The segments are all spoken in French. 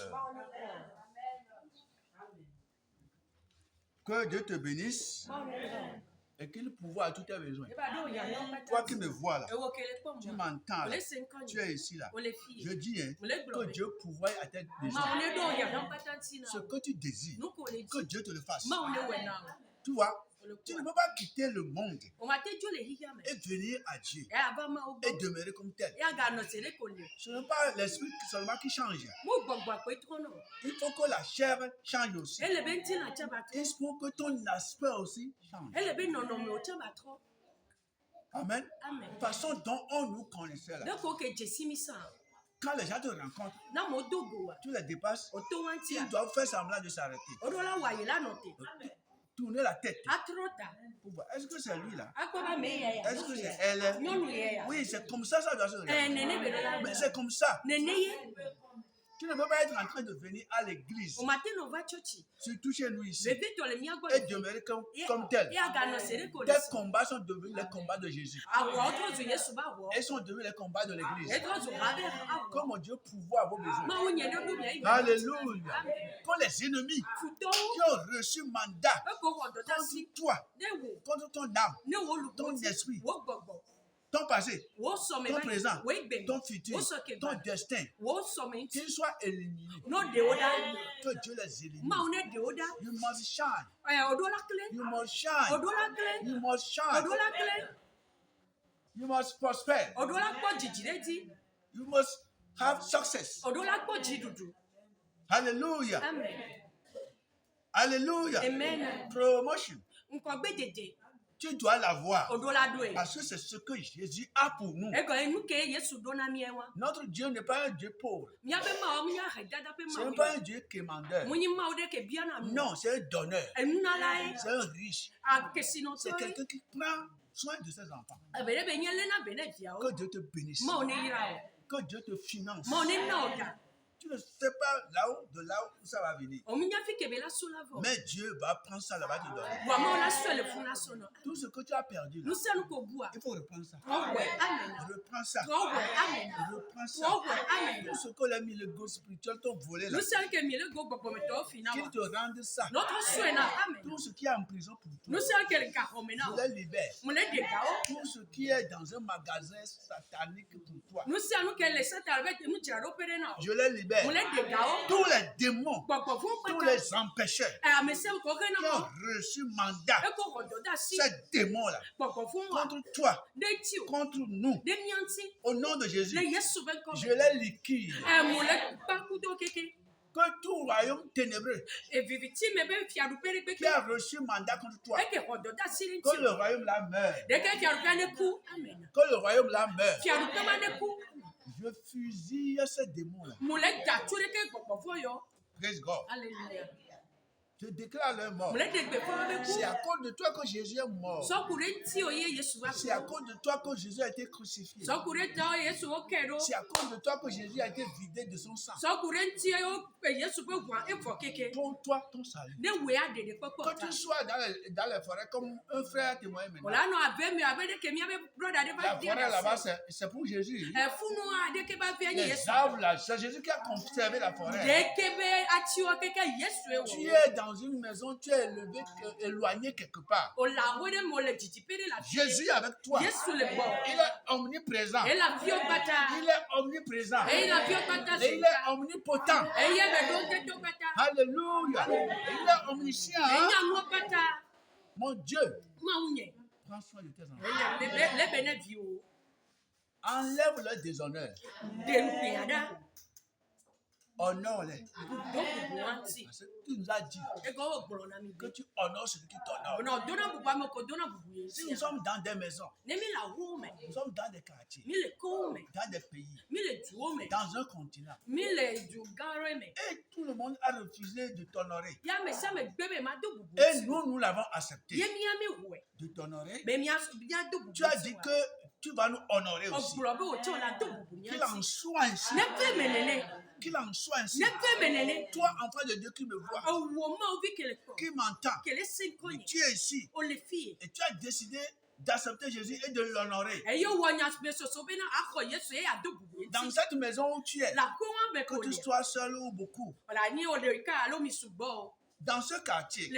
cœur. Que Dieu te bénisse et qu'il pourvoie à tous tes besoins. Toi qui me vois là, tu m'entends là, tu es ici là. Je dis que Dieu pourvoie à tes besoins. Ce que tu désires, que Dieu te le fasse. Tu vois, tu ne peux pas quitter le monde et venir à Dieu et demeurer comme tel. Ce n'est pas l'esprit seulement qui change. Il faut que la chair change aussi. Il faut que ton aspect aussi change. Amen. La façon dont on nous connaissait là. Quand les gens te rencontrent, tu les dépasses, ils doivent faire semblant de s'arrêter. Tourner la tête. Est-ce que c'est lui là? Est-ce que c'est elle? Oui, c'est comme ça, ça doit se regarder. Mais c'est comme ça. Tu ne peux pas être en train de venir à l'église, surtout chez nous ici, et demeurer comme tel. Tes combats sont devenus les combats de Jésus. Ils sont devenus les combats de l'église. Comment Dieu pourvoit à vos besoins. Alléluia. Quand les ennemis qui ont reçu mandat contre toi, contre ton âme, ton esprit, ton passé, ton présent, ton futur, ton destin, qu'ils soient éliminés. Que Dieu les élimine. You must shine. You must shine. You must shine. You must prosper. You must have success. Hallelujah. Hallelujah. Amen. Promotion. Tu dois l'avoir. Parce que c'est ce que Jésus a pour nous. Notre Dieu n'est pas un Dieu pauvre. Ce n'est pas un Dieu quémandeur. Non, c'est un donneur. C'est un riche. C'est quelqu'un qui prend soin de ses enfants. Que Dieu te bénisse. Que Dieu te finance. Tu ne sais pas de là où ça va venir. Mais Dieu va prendre ça là-bas te donner. Tout ce que tu as perdu, là, il faut reprendre ça. Reprends ça. Reprends ça. Tout ce que les milégos spirituels t'ont volé là, qu'ils te rendent ça. Tout ce qui est en prison pour toi, je les libère. Tout ce qui est dans un magasin satanique pour toi, je les libère. Tous les démons, tous les empêcheurs qui ont reçu mandat, ces démons-là, contre toi, contre nous, au nom de Jésus, je les liquide. Que tout royaume ténébreux qui a reçu mandat contre toi, que le royaume là meure. Que le royaume là meure. Je fusille ces démons-là. Praise God. Alléluia. Je déclare leur mort. C'est à cause de toi que Jésus est mort. C'est à cause de toi que Jésus a été crucifié. C'est à cause de toi que Jésus a été vidé de son sang. Pour toi, ton salut. Que tu sois dans les forêts comme un frère témoin maintenant. La forêt là-bas, c'est pour Jésus. Les arbres là, c'est Jésus qui a conservé la forêt. Tu es dans une maison, tu es éloigné quelque part. Jésus est avec toi. Il est omniprésent. Il est omniprésent. Et il est omnipotent. Alléluia. Il est omniscient. Mon Dieu, prends soin de tes enfants. Enlève leur déshonneur. Honore-les. Parce que tu nous as dit que tu honores celui qui t'honore. Si nous sommes dans des maisons, nous sommes dans des quartiers, dans des pays, dans un continent, et tout le monde a refusé de t'honorer. Et nous l'avons accepté de t'honorer. Tu as dit que tu vas nous honorer aussi. Qu'il en soit ainsi. Qu'il en soit ainsi. Toi, enfant de Dieu qui me vois, qui m'entend, tu es ici et tu as décidé d'accepter Jésus et de l'honorer. Dans cette maison où tu es, que tu sois seul ou beaucoup, dans ce quartier,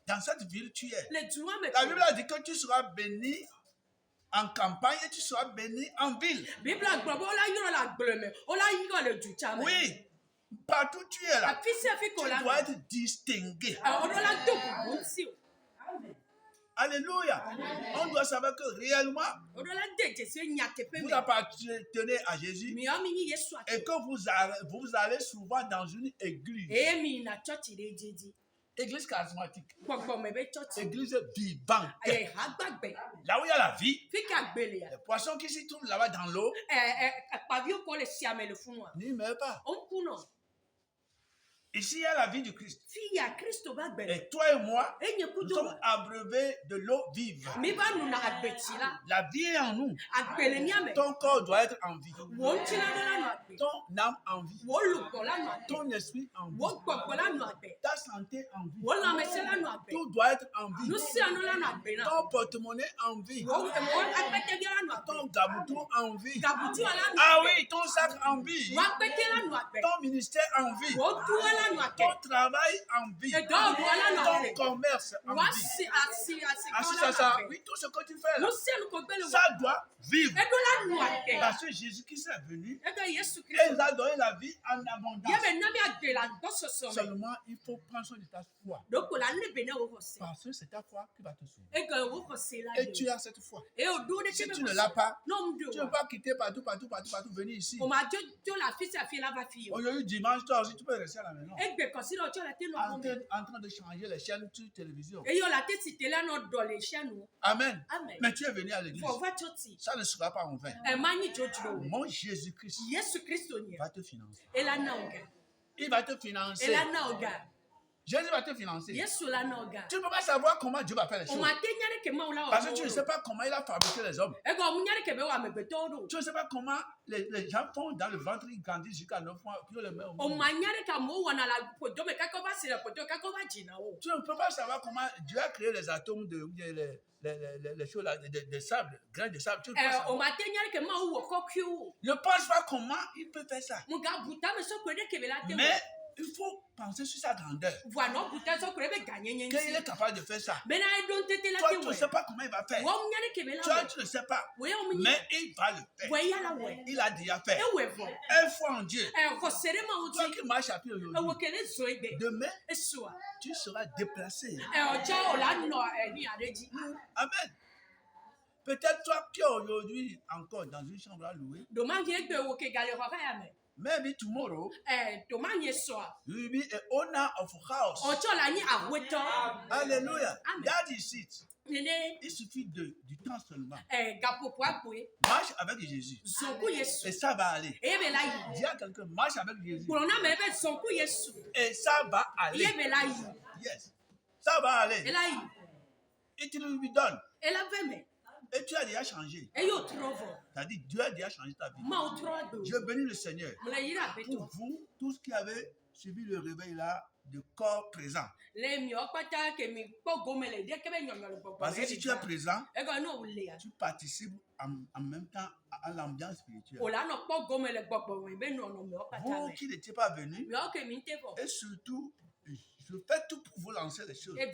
dans cette ville où tu es, la Bible a dit que tu seras béni en campagne et tu seras béni en ville. Oui, partout où tu es là, tu dois être distingué. Alléluia. On doit savoir que réellement, vous appartenez à Jésus et que vous allez souvent dans une église. Église charismatique. Église vivante. Là où il y a la vie. Les poissons qui s'y trouvent là-bas dans l'eau n'y meurent pas. Ici, il y a la vie du Christ. Et toi et moi, nous sommes abreuvés de l'eau vive. La vie est en nous. Ton corps doit être en vie. Ton âme en vie. Ton esprit en vie. Ta santé en vie. Tout doit être en vie. Ton porte-monnaie en vie. Ton gaboutou en vie. Ah oui, ton sac en vie. Ton ministère en vie. Ton travail en vie. Ton commerce en vie. Oui, tout ce que tu fais là, ça doit vivre. Parce que Jésus-Christ est venu et il a donné la vie en abondance. Seulement, il faut prendre soin de ta foi. Parce que c'est ta foi qui va te sauver. Et tu as cette foi. Si tu ne l'as pas, tu ne peux pas quitter partout, venir ici. Aujourd'hui, dimanche, toi aussi, tu peux rester à la maison. En train de changer les chaînes sur télévision. Amen. Mais tu es venu à l'église. Ça ne sera pas en vain. Mon Jésus-Christ va te financer. Il va te financer. Jésus va te financer. Tu ne peux pas savoir comment Dieu va faire les choses. Parce que tu ne sais pas comment il a fabriqué les hommes. Tu ne sais pas comment les gens font dans le ventre, ils grandissent jusqu'à 9 mois, puis on les met au monde. Tu ne peux pas savoir comment Dieu a créé les atomes, les choses là, de sable, grains de sable. Tu ne peux pas savoir. Ne pense pas comment il peut faire ça. Mais il faut penser sur sa grandeur. Qu'il est capable de faire ça. Toi, tu ne sais pas comment il va faire. Toi, tu ne sais pas. Mais il va le faire. Il a déjà fait. Un foi en Dieu. Toi qui marches à pied aujourd'hui, demain, tu seras déplacé. Amen. Peut-être toi qui es aujourd'hui encore dans une chambre à louer. Maybe tomorrow, you will be an owner of a house. Hallelujah. That is it. Il suffit du temps seulement. Marche avec Jésus. Et ça va aller. Dis à quelqu'un, marche avec Jésus. Et ça va aller. Yes. Ça va aller. It will be done. Et tu as déjà changé. C'est-à-dire, Dieu a déjà changé ta vie. Je bénis le Seigneur pour vous, tous qui avez suivi le réveil là, de corps présent. Parce que si tu es présent, tu participes en même temps à l'ambiance spirituelle. Vous qui n'étiez pas venus, et surtout, je fais tout pour vous lancer les choses. Et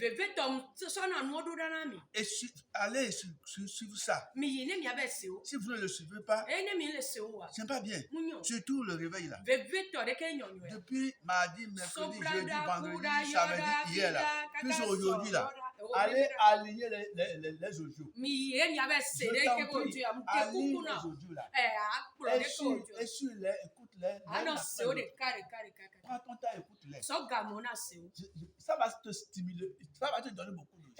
allez suivre ça. Si vous ne le suivez pas, ce n'est pas bien. Surtout le réveil là. Depuis mardi, mercredi, jeudi, vendredi, samedi, hier là. Plus aujourd'hui là. Allez aligner les audios. Je t'en prie, aligne les audios là. Essuie-les, écoute-les. Prends ton temps, écoute-les. Ça va te stimuler, ça va te donner beaucoup de choses.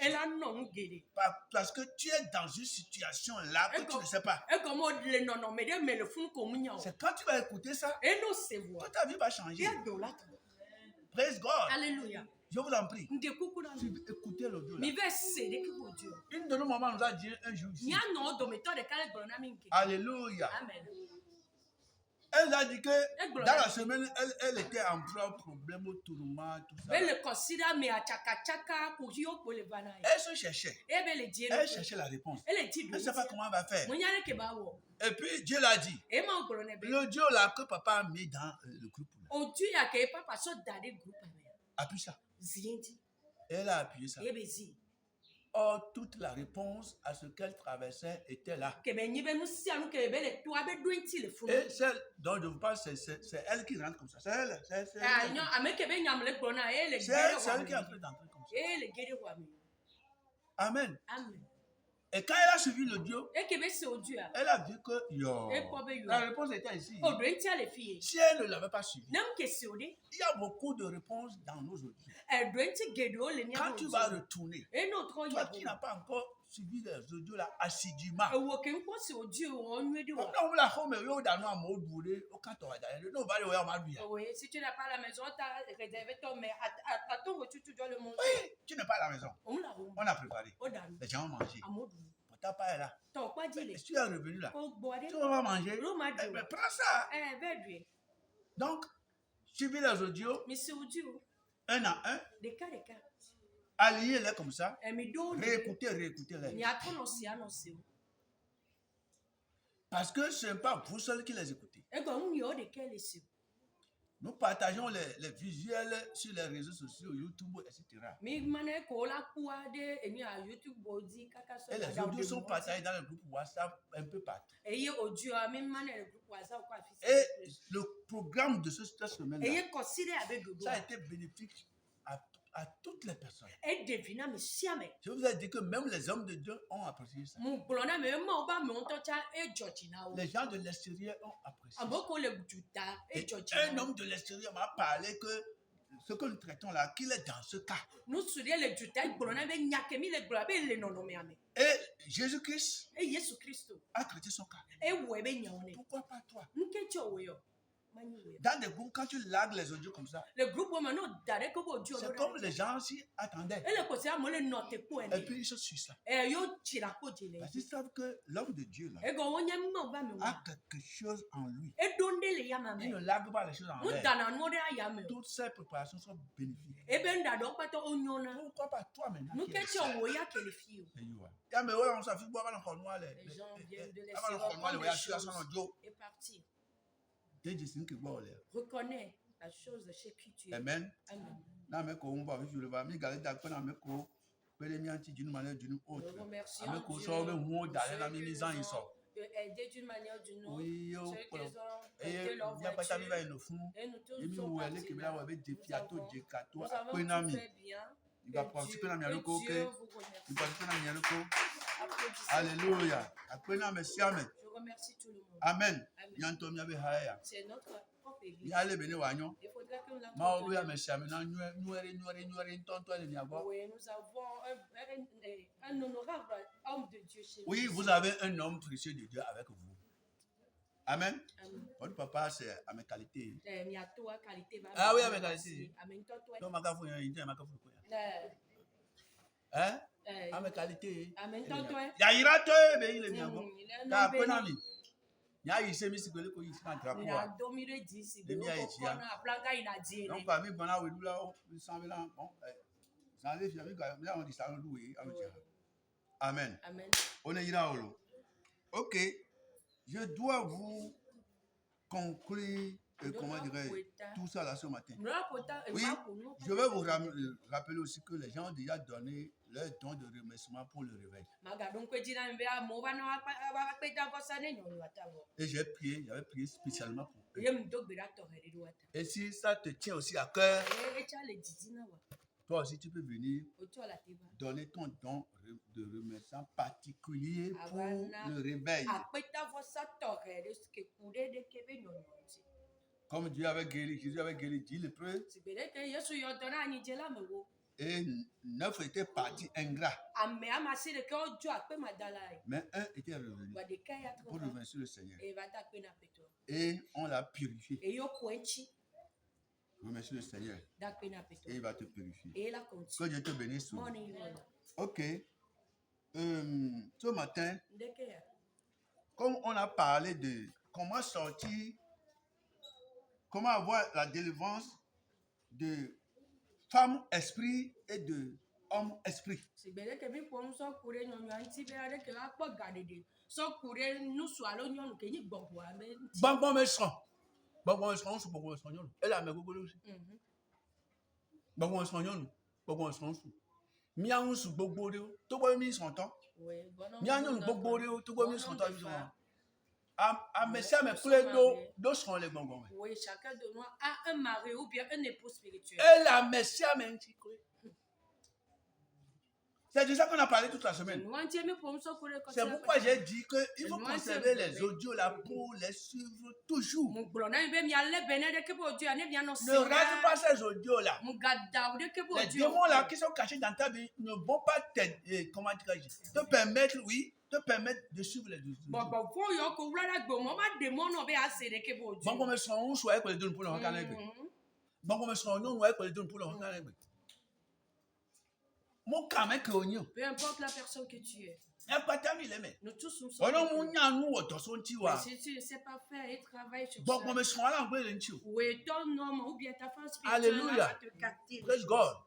Parce que tu es dans une situation là que tu ne sais pas. C'est quand tu vas écouter ça que ta vie va changer. Praise God. Alléluia. Je vous en prie. Écoutez l'audio là. Une de nos mamans nous a dit un jour ici. Alléluia. Amen. Elle a dit que dans la semaine, elle était en problème, tourment, tout ça. Elle se cherchait. Elle cherchait la réponse. Elle ne sait pas comment elle va faire. Et puis Dieu l'a dit. Le Dieu là que papa a mis dans le groupe. Appuie ça. Elle a appuyé ça. Or, toute la réponse à ce qu'elle traversait était là. Et celle dont je vous parle, c'est elle qui rentre comme ça. C'est elle. C'est elle qui est en train d'entrer comme ça. Amen. Et quand elle a suivi le Dieu, elle a vu que la réponse était ici. Si elle ne l'avait pas suivi, il y a beaucoup de réponses dans nos audios. Quand tu vas retourner, toi qui n'as pas encore suivi les audios là assidûment, si tu n'es pas à la maison, tu as réservé ton, mais à ton retour, tu dois le manger. Oui, tu n'es pas à la maison. On a préparé. Les gens ont mangé. Ton papa est là. Si tu es revenu là, tu vas manger. Mais prends ça. Donc, suivez les audios. Un à un. Alliez-les comme ça. Réécoutez-les. Parce que ce n'est pas vous seul qui les écoutez. Nous partageons les visuels sur les réseaux sociaux, YouTube, etc. Et les audios sont partagés dans le groupe WhatsApp un peu partout. Et le programme de cette semaine, ça a été bénéfique à toutes les personnes. Je vous ai dit que même les hommes de Dieu ont apprécié ça. Les gens de l'extérieur ont apprécié ça. Et un homme de l'extérieur m'a parlé que ce que nous traitons là, qu'il est dans ce cas. Et Jésus-Christ a traité son cas. Pourquoi pas toi? Dans des groupes, quand tu largues les audios comme ça, c'est comme les gens s'y attendaient. Et puis ils se suivent ça. Parce qu'ils savent que l'homme de Dieu là, a quelque chose en lui. Il ne largue pas les choses en l'air. Toutes ces préparations sont bénéfiques. Pourquoi pas toi maintenant? Les gens viennent de l'extérieur et partir. Reconnais la chose chez qui tu es. Amen. Amen. Nous remercions Dieu de aider d'une manière ou d'une autre ceux qui ont perdu leur voiture. Et nous tous sommes partis là. Nous avons tout fait bien. Dieu vous remercie. Alléluia. Je remercie tout le monde. Amen. C'est notre propre église. Il faudrait que nous l'encontrions. Oui, nous avons un honorable homme de Dieu chez nous. Oui, vous avez un homme précieux de Dieu avec vous. Amen. Amen. Votre papa, c'est à mes qualités. Ah oui, à mes qualités. Hein? À mes qualités. Amen. Il y a Irato, mais il est bien bon. Il a un ami. Il y a ici, mais c'est que le coïs n'a pas de rapport. Donc, parmi les gens qui là, ils sont là. Bon, ça allait, on dit ça, on loué. Amen. Amen. On est là. Ok. Je dois vous conclure, comment dirais-je, tout ça là ce matin. Oui, je vais vous rappeler aussi que les gens ont déjà donné leur don de remerciement pour le réveil. Et j'avais prié spécialement pour eux. Et si ça te tient aussi à cœur, toi aussi tu peux venir donner ton don de remerciement particulier pour le réveil. Comme Dieu avait guéri, Jésus avait guéri 10 lépreux. Et 9 étaient partis ingrats. Mais un était revenu pour remercier le Seigneur. Et on l'a purifié. Remercie le Seigneur. Et il va te purifier. Que Dieu te bénisse. Ok. Ce matin, comme on a parlé de comment sortir Comment avoir la délivrance de femme esprit et de homme esprit. Bon, mais son. Bon, son, elle a mes gougoules aussi. Bon, son, bon, son. Miaou sous bobo, tout le monde son temps. Miaou bobo, tout le monde son temps. Ah, mais ça me plaît d'où sont les bonbons. Oui, chacun de nous a un mari ou bien un époux spirituel. Elle a merci à mes c'est de ça qu'on a parlé toute la semaine. C'est pourquoi j'ai dit qu'il faut conserver les audios là pour les suivre toujours. Ne rate pas ces audios là. Les démons là qui sont cachés dans ta vie ne vont pas te permettre, oui, de suivre les audios. Bon, comme son soit pour les deux pour le regarder. Bon, comme son nom ouais pour les deux pour le regarder. Peu importe la personne que tu es. Nous tous nous sommes. Mais si tu ne sais pas faire et travailler sur ça. Oui, ton homme ou bien ta femme spirituelle. Alléluia. Praise God.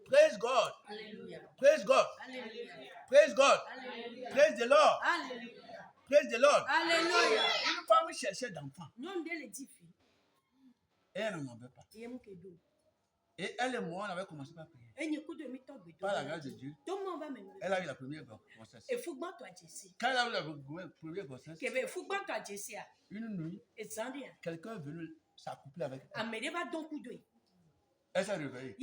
Praise God. Alléluia. Praise God. Alléluia. Praise God. Alléluia. Praise the Lord. Alléluia. Praise the Lord. Alléluia. Une femme cherchait d'enfants. Non, dès les 10 filles. Et elle n'en avait pas. Et elle et moi, on avait commencé par prier. Par la grâce de Dieu, elle a eu la première grossesse. Quand elle a eu la première grossesse, une nuit, quelqu'un est venu s'accoupler avec elle. Elle s'est réveillée.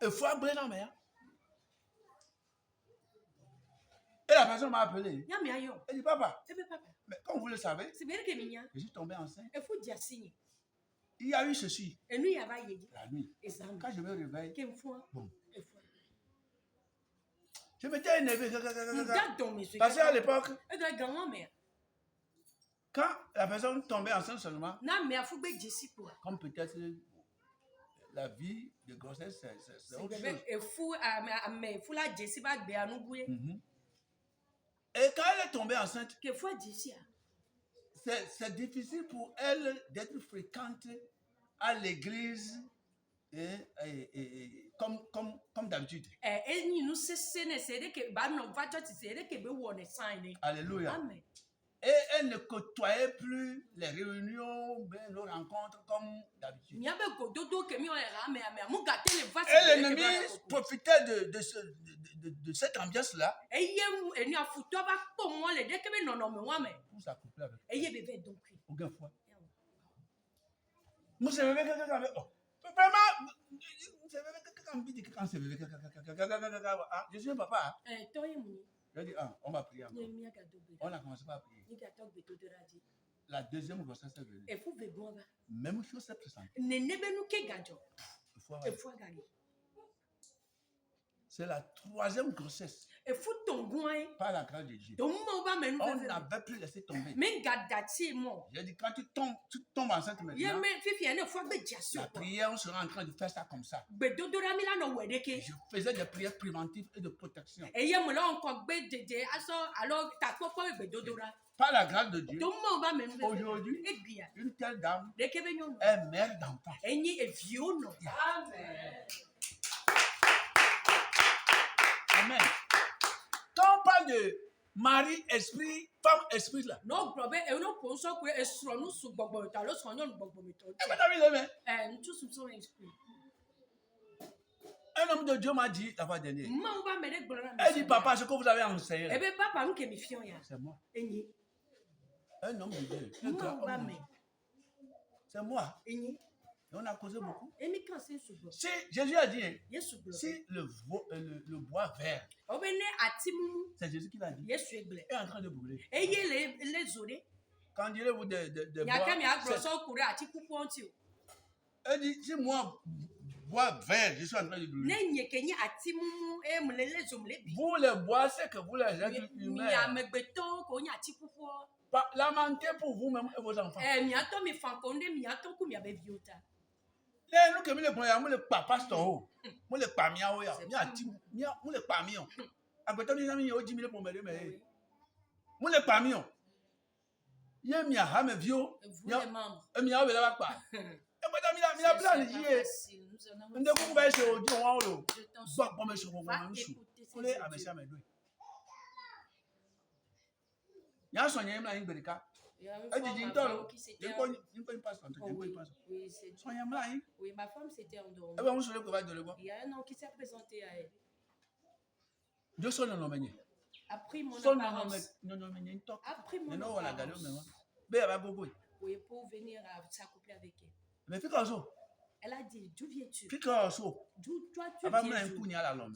Il faut abler dans mer. Et la personne m'a appelé. Elle dit, papa, mais comme vous le savez, je suis tombé enceinte. Il y a eu ceci. La nuit. Quand je me réveille, bon. Je m'étais énervé. Parce qu'à l'époque, quand la personne tombait enceinte seulement, comme peut-être la vie de grossesse, c'est autre chose. Et quand elle est tombée enceinte, c'est difficile pour elle d'être fréquente à l'église comme d'habitude. Alléluia. Amen. Et elle ne côtoyait plus les réunions, nos rencontres comme d'habitude. Et l'ennemi profitait de cette ambiance-là pour s'accoupler avec elle. Aucune fois. Moi, c'est bébé quelqu'un. Vraiment, je suis un papa. Je dis, on va prier encore. On a commencé par prier. La deuxième grossesse est venue. Même chose s'est présentée. C'est la troisième grossesse. Par la grâce de Dieu. On n'avait plus laissé tomber. J'ai dit, quand tu tombes enceinte maintenant, la prière, on sera en train de faire ça comme ça. Je faisais des prières préventives et de protection. Par la grâce de Dieu, aujourd'hui, une telle dame est mère d'enfants. Amen. Amen. Quand on parle de mari, esprit, femme, esprit là. Un homme de Dieu m'a dit la fois dernière. Elle dit, papa, ce que vous avez enseigné là, c'est moi. Un homme de Dieu. C'est moi. Et on a causé beaucoup. Si Jésus a dit, si le bois vert, c'est Jésus qui l'a dit, est en train de brûler. Qu'en direz-vous de bois? Elle dit, si moi, bois vert, je suis en train de brûler. Vous, les bois, c'est que vous, les êtres humains, lamentez pour vous-même et vos enfants. Nous que le premier, le papa store, moi le pamia oya, moi le pamion. Après toi les amis, au 10 000 pour me dire mais, moi le pamion. Il y a mis à vieux. Vous les membres. Et mis à là pas. Et moi il a plan de dire. On ne peut pas se dire on le. Bah pour me sur on va écouter. Ah mais ça me doit. Il y a son yem là une berika. Oui, ma femme s'était endormie. Il y a un homme qui s'est présenté à elle. A pris mon apparence. A pris mon apparence. Oui, pour venir s'accoupler avec elle. Elle a dit, d'où viens-tu? D'où toi tu viens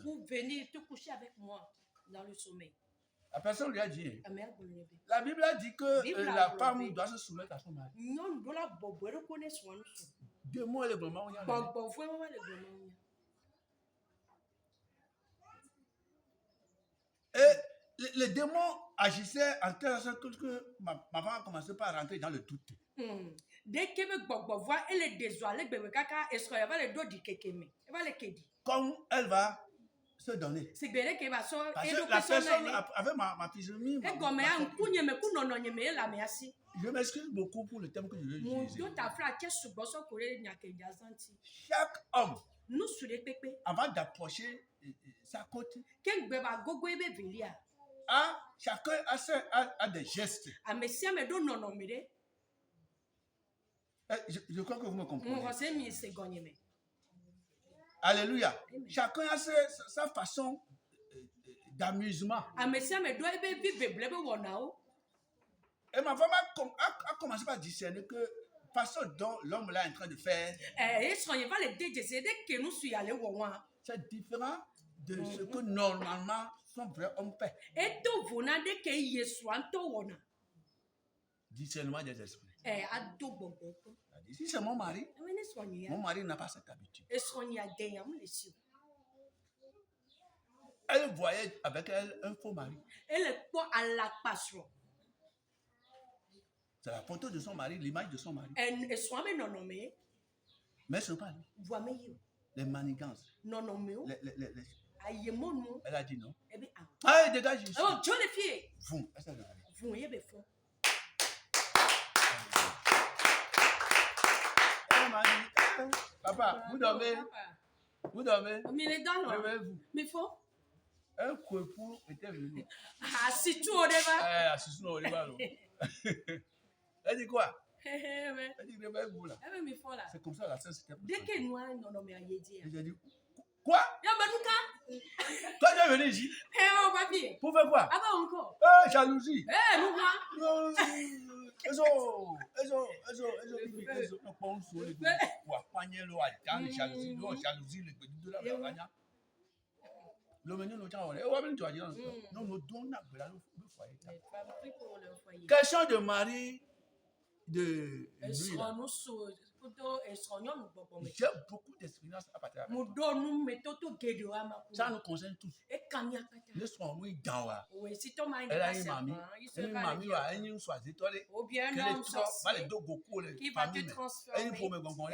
pour venir te coucher avec moi dans le sommeil. La personne lui a dit, la Bible a dit que la femme doit se soumettre à son mari. Deux mots, le moment où il y a et les démons agissaient en telle sorte que ma femme a commencé par rentrer dans le doute. Dès que elle est désolée, Comme elle va se donner. Parce que la personne avec ma physionomie. Je m'excuse beaucoup pour le thème que je vais utiliser. Chaque homme, avant d'approcher sa côte, chacun a des gestes. Je crois que vous me comprenez. Alléluia. Chacun a sa façon d'amusement. Et ma femme a commencé par discerner que la façon dont l'homme là est en train de faire, c'est différent de ce que normalement son vrai homme fait. Discernement des esprits. Si c'est mon mari n'a pas cette habitude. Elle voyait avec elle un faux mari. C'est la photo de son mari, l'image de son mari. Mais ce n'est pas lui. Les manigances. Elle a dit non. Ah, dégage ici. Vous. Papa, vous dormez. Vous dormez. Mais faut. Un couple était venu. Elle dit quoi? Elle dit réveille-vous là. C'est comme ça la scène s'était passée. J'ai dit quoi? Toi tu es venu ici? Pour faire quoi? Jalousie. Question de mari de lui. J'ai beaucoup d'expérience à partir de ça. Nous concerne tous. Nous sommes oui dans la. Elle a une mamie. Une mamie a une choisi toi les. Ou bien un homme sorcier qui va te transformer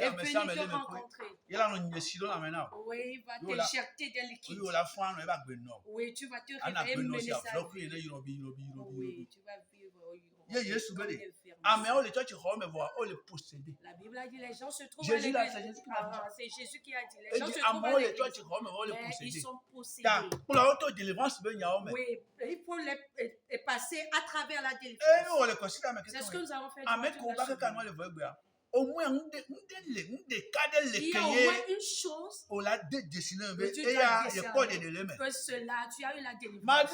et venir te rencontrer. Oui, il va t'injecter des liquides. Oui, tu vas te réveiller mener sa vie. Oui, tu vas vivre. La Bible a dit les gens se trouvent à l'église. C'est Jésus qui a dit les gens se trouvent à l'église. Mais ils sont possédés. Oui, il faut les passer à travers la délivrance. C'est ce que nous avons fait. Au moins il y a au moins une chose que tu dois discerner, que cela, tu as eu la délivrance.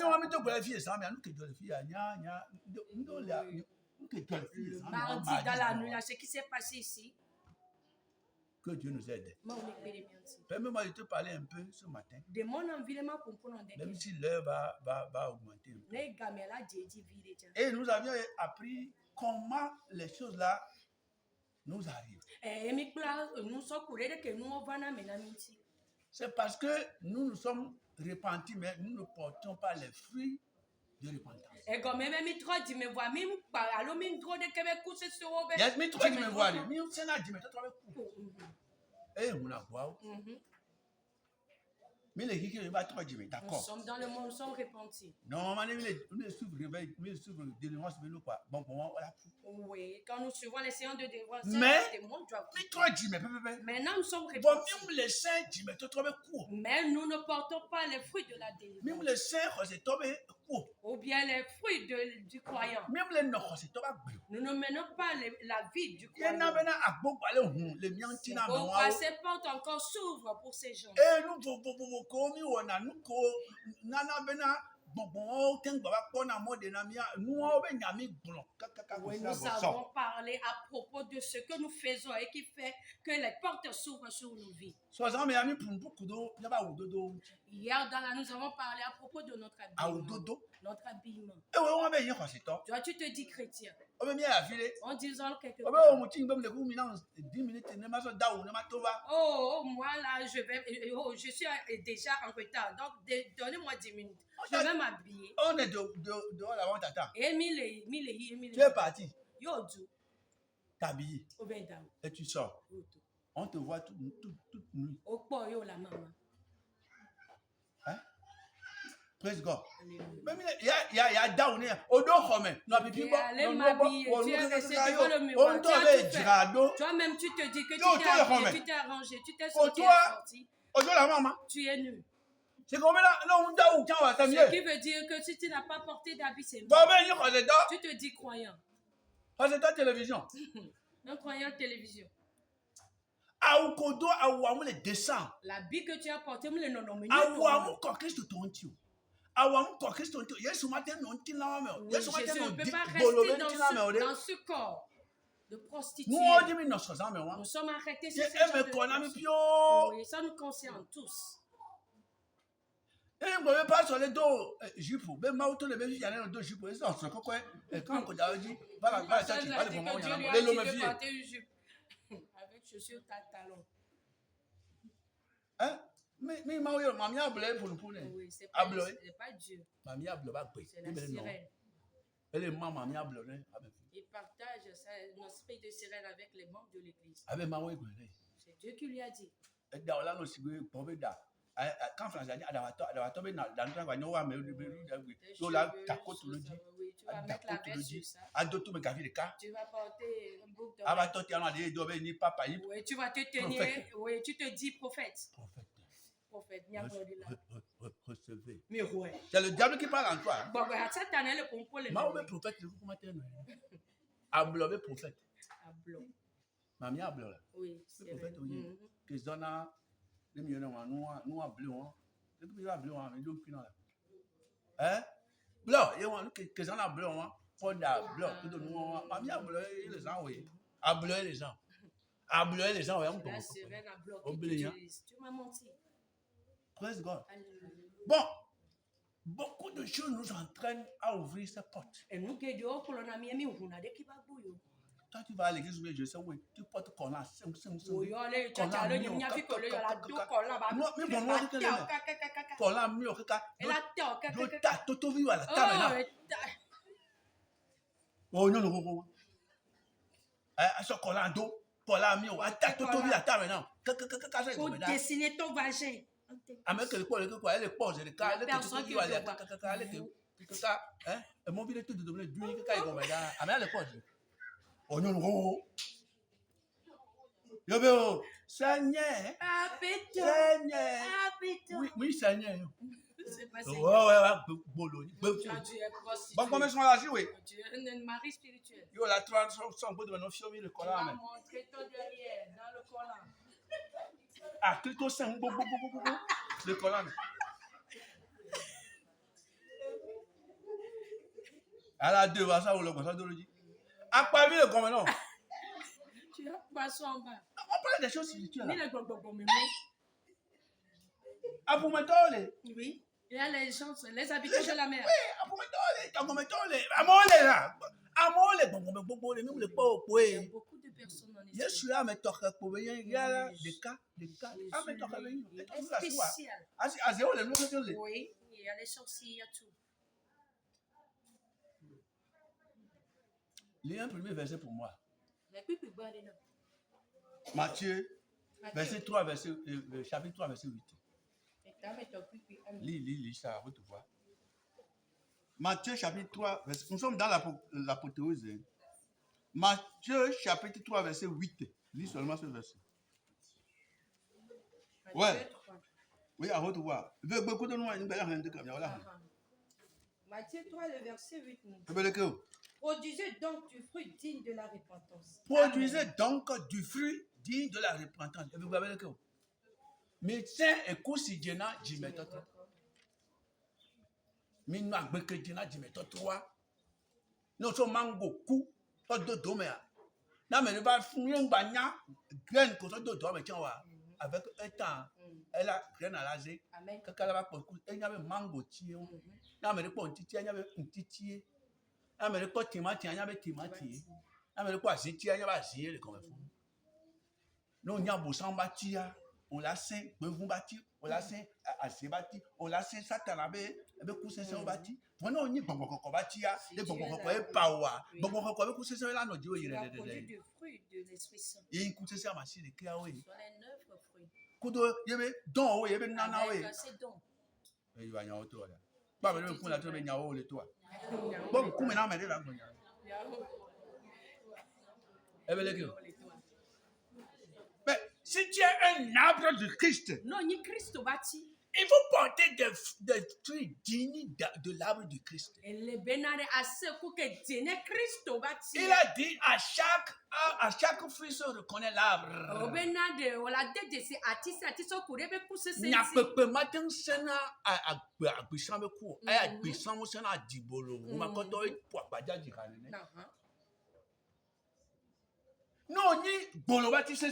Mardi dans la nuit, ce qui s'est passé ici. Que Dieu nous aide. Permets-moi de te parler un peu ce matin. Même si l'heure va augmenter un peu. Et nous avions appris comment les choses là nous arrivent. C'est parce que nous nous sommes repentis, mais nous ne portons pas les fruits de repentance. Nous sommes dans le monde, nous sommes repentis. Oui, quand nous suivons les séances de dévoilement, maintenant nous sommes repentis. Mais nous ne portons pas les fruits de la délivrance. Ou bien les fruits du croyant. Nous ne menons pas la vie du croyant. Pourquoi ces portes encore s'ouvrent pour ces gens? Oui, nous avons parlé à propos de ce que nous faisons et qui fait que les portes s'ouvrent sur nos vies. Hier, nous avons parlé à propos de notre habillement. Toi, tu te dis chrétien. En disant quelque chose. Oh, moi là, je suis déjà en retard. Donc, donnez-moi 10 minutes. Je vais m'habiller. On est dehors là-bas, tata. Tu es parti. T'habilles. Et tu sors. On te voit toute nuit. Hein? Praise God. Même il y a downé. Au dos, tu toi-même, tu te dis que tu t'es arrangé, tu t'es sorti. Tu es nu. C'est comme là, ce qui veut dire que si tu n'as pas porté d'habit, c'est mieux. Tu te dis croyant. C'est ta télévision. Un croyant télévision. L'habit que tu as porté, je ne peux pas rester dans ce corps de prostituée. Nous sommes arrêtés sur ce genre de choses. Oui, ça nous concerne tous. Et je ne peux pas sur les dos jupe. Même moi, tous les bébés, il y a un dos jupe. Ils sont sur quoi? Quand on a dit, voilà, avec chaussures talons. Hein? Mais mamie a blé pour nous pour nous. Oui, c'est pas Dieu. Mamie a blé pas blé. C'est la sirène. Et les mamie a blé. Il partage un esprit de sirène avec les membres de l'église. C'est Dieu qui lui a dit. Quand France a dit, tu vas mettre la veste sur ça. Tu vas porter un boucle d'oreille. Oui, tu vas te tenir. Oui, tu te dis prophète. Prophète. Recevez. C'est le diable qui parle en toi. Prophète. Mamie a bleu. Oui, c'est vrai. Hein? Bleu, il y a que ça a bleu, pour da bleu, que de nous, mamie a bleu, les gens, oui. A bleu les gens. A bleu les gens, oui. Tu m'as menti. Praise God. Bon, beaucoup de choses nous entraînent à ouvrir ces portes. Et nous qui dehors pour l'on a mis Quand tu vas à l'église, je sais où tu portes collant. Oh non, non, pour dessiner ton vagin. Oh non, non. Yo, Seigneur. Seigneur. Oui, Seigneur. C'est pas Seigneur. Ouais, bon, comment est-ce qu'on a joué? Tu es un mari spirituel. Yo, la traduction, de nos filles, le collant. Tu vas montrer ton derrière dans le collant. Ah, Clito 5, le collant. À la 2, ça, ou le conseil de l'audio. À quoi vivre comme non? Tu as poisson en bas. On parle des choses spirituelles. À pour me oui. Il y a les gens, les habitants de la mer. Oui, à pour me il y a beaucoup de personnes dans les je suis là, mais il y a des cas. Spécial. Oui, il y a les sorciers, il y a tout. Lis un premier verset pour moi. Matthieu, verset 3, chapitre 3, verset 8. Lis ça, tu vois. Matthieu chapitre 3, nous sommes dans l'apothéose. Matthieu chapitre 3, verset 8. Lis seulement ce verset. Ouais. Oui, à votre voix. Matthieu 3, le verset 8. Produisez donc du fruit digne de la repentance. Produisez donc du fruit digne de la repentance. Et vous avez le cœur. Médecin et coursi djena djimetot. Minwa gbeke djena djimetot 3. Non so mango ku to do domea. Na me ba fun gbanya grain ko to do do me tian wa avec un temps. Elle a grain à laser. Kaka la ba ko ku e nya be mango tie o. Na me po ntiti nya be ntiti. Na me po timati nya be timati. Na me po aziti nya ba azie le comme fou. Non nya bo san batia. On l'a saint, vous bâti, on l'a saint, assez bâti, on l'a saint, satanabe, avec cousin saint bâti. Voilà, on y est bon bâti, les bon power, bon avec cousin saint là, nous disons, il a produit du fruit de l'Esprit Saint. Et il coûte ça, machine, les clés, oui. Sur les 9 fruits. Kudo, il y avait don, oui, il y avait nana, oui. C'est don. Il va y avoir toi là. Pas venir pour la trouver, il y a le toi. Bon, comment on a mis là? Eh bien, les gars. Si tu es un arbre de Christ, non, ni Christ bâti. Il faut porter des fruits dignes de l'arbre du Christ. Il a dit à chaque fruit se reconnaît l'arbre. Il n'y a pas matin sena à Bissambe court. À Bissambe sena à Dibolo. On m'a conté pour pas dire. Non, ni bolobati c'est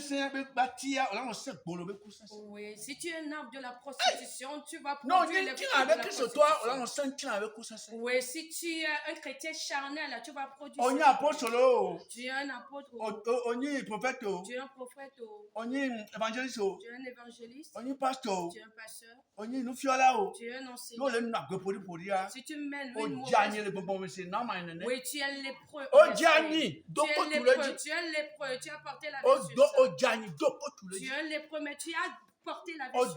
batia, là on sait bolobé cousin. Oui, si tu es un arbre de la prostitution, tu vas produire les fruits de la prostitution. Toi, là on sait tu avec cousin. Oui, si tu es un chrétien charnel, tu vas produire. On y apôtre solo. Tu es un apôtre. On y prophète. Tu es un prophète. On y évangéliste. Tu es un évangéliste. On y pasteur. Tu es un pasteur. On y nous fiola. Tu es un enseignant. Si tu mènes une mauvaise. Oui, tu es lépreux. Oh Gianni, tu es lépreux. Tu as porté la vertu. Tu es un lépreux, mais tu as porté la vertu.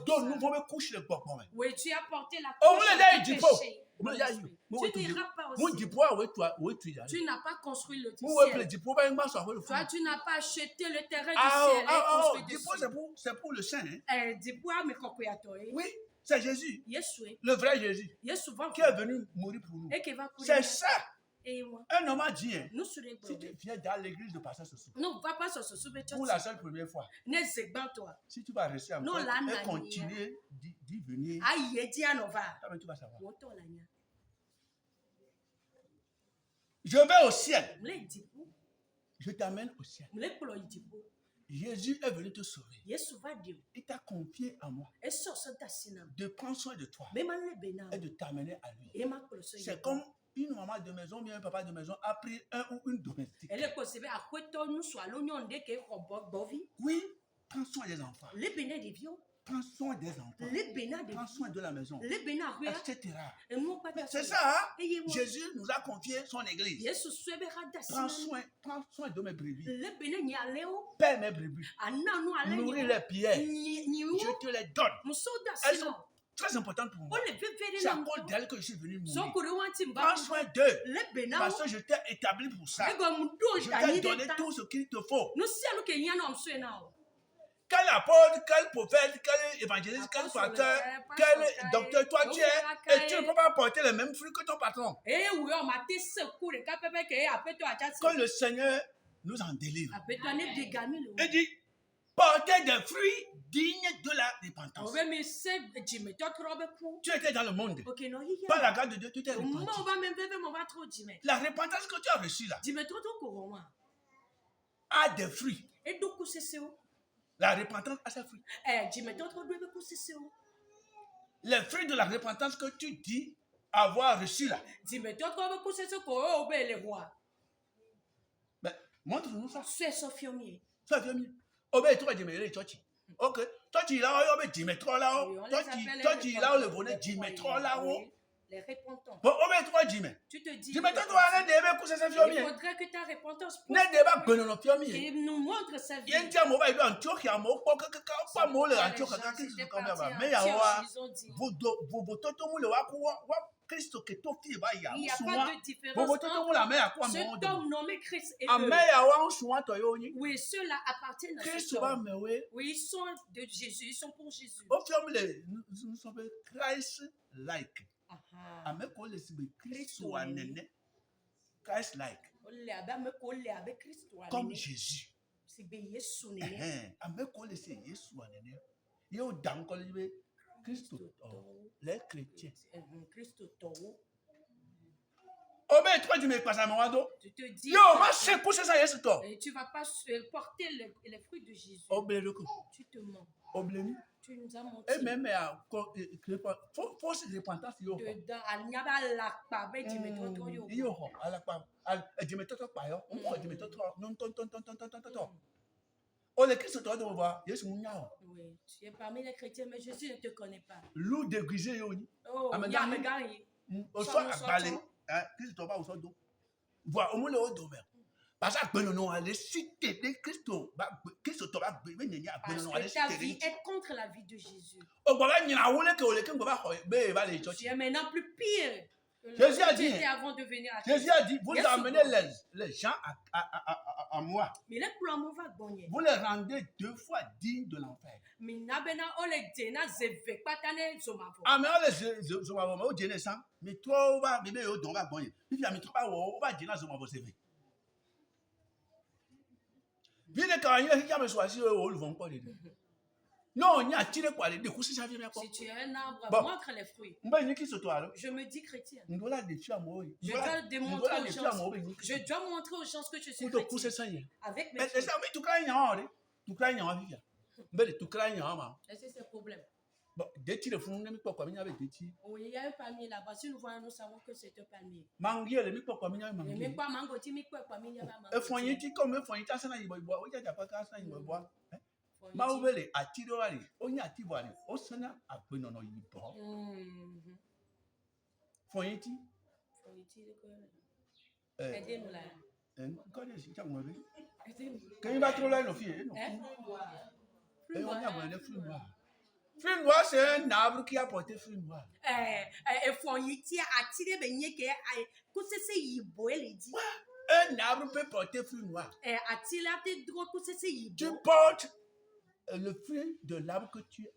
Oui, tu as porté la couche du péché. Tu n'iras pas aussi. Tu n'as pas construit le ciel. Toi, tu n'as pas acheté le terrain du ciel. C'est pour le saint. Oui, c'est Jésus. Le vrai Jésus. Qui est venu mourir pour nous. C'est ça. Un homme a dit, si tu viens dans l'église de pasteur Sossou, pour la seule première fois, si tu vas rester en fait et continuer d'y venir, tu vas savoir. Je vais au ciel. Je t'amène au ciel. Jésus est venu te sauver. Il t'a confié à moi de prendre soin de toi et de t'amener à lui. C'est comme une maman de maison, bien un papa de maison a pris un ou une domestique. Oui, prends soin des enfants. Prends soin des enfants. Prends soin de la maison. Etc. C'est ça, hein? Jésus nous a confié son église. Prends soin de mes brebis. Paie mes brebis. Nourris les pierres. Je te les donne. Elles sont très importantes pour moi. C'est à cause d'elles que je suis venu mourir. Prends soin d'eux. Parce que je t'ai établi pour ça. Je t'ai donné tout ce qu'il te faut. Quel apôtre, quel prophète, quel évangéliste, quel pasteur, quel docteur toi tu es, et tu ne peux pas porter les mêmes fruits que ton patron. Quand le Seigneur nous en délivre, il dit, portez des fruits dignes de la repentance. Tu étais dans le monde. Par la grâce de Dieu, tu t'es repenti. La repentance que tu as reçue là a des fruits. La repentance a ses fruits. Les fruits de la repentance que tu dis avoir reçu là. Ben, montre-nous ça. Sois firmier. Obéis, tu vas dire, mais ok. Toi, tu es là, tu es là, le volet, tu es là, Les repentants. Tu te dis, il faudrait que ta repentance nous montre sa vie. Il n'y a pas de différence entre cet homme nommé Christ et eux. Oui, ceux-là appartiennent à cet homme. Oui, ils sont de Jésus, ils sont pour Jésus. Nous sommes Christ-like. Christ-like. Comme Jésus. Les chrétiens. Tu te dis, tu ne vas pas porter les fruits de Jésus. Tu te mens. Tu nous as menti. Et même fausse repentance. Oui, tu es parmi les chrétiens, mais Jésus ne te connaît pas. Loup déguisé. Oh, il y a un gars. Parce que ta vie est contre la vie de Jésus. Tu es maintenant plus pire. Jésus a dit, avant de venir à vous amenez les gens à moi. Vous les rendez 2 fois dignes de l'enfer. Mais toi, non, il y a tiré quoi les découper ça vient si tu es un arbre, montre les fruits. Je me dis chrétien. Je dois démontrer aux gens. Je dois montrer aux gens que je suis chrétien. Avec mes fruits. C'est ce problème. Oui, il y a un palmier là-bas. Si nous voyons, nous savons que c'est un palmier. Mais pas mango, tu m'y quoi, Mauvele atirowali onya atibwali osana agbenono yibo foyiti aidez-nous là quand si changwe quand il va trop là no fie no et on a besoin de fruits noirs. Fruits noirs c'est un arbre qui a porté fruits noirs. Foyiti atire benye ke kusese yibo ele dit. Un arbre peut porter fruits noirs. Atila te droit kusese yibo. Tu portes le fruit de l'arbre que tu es.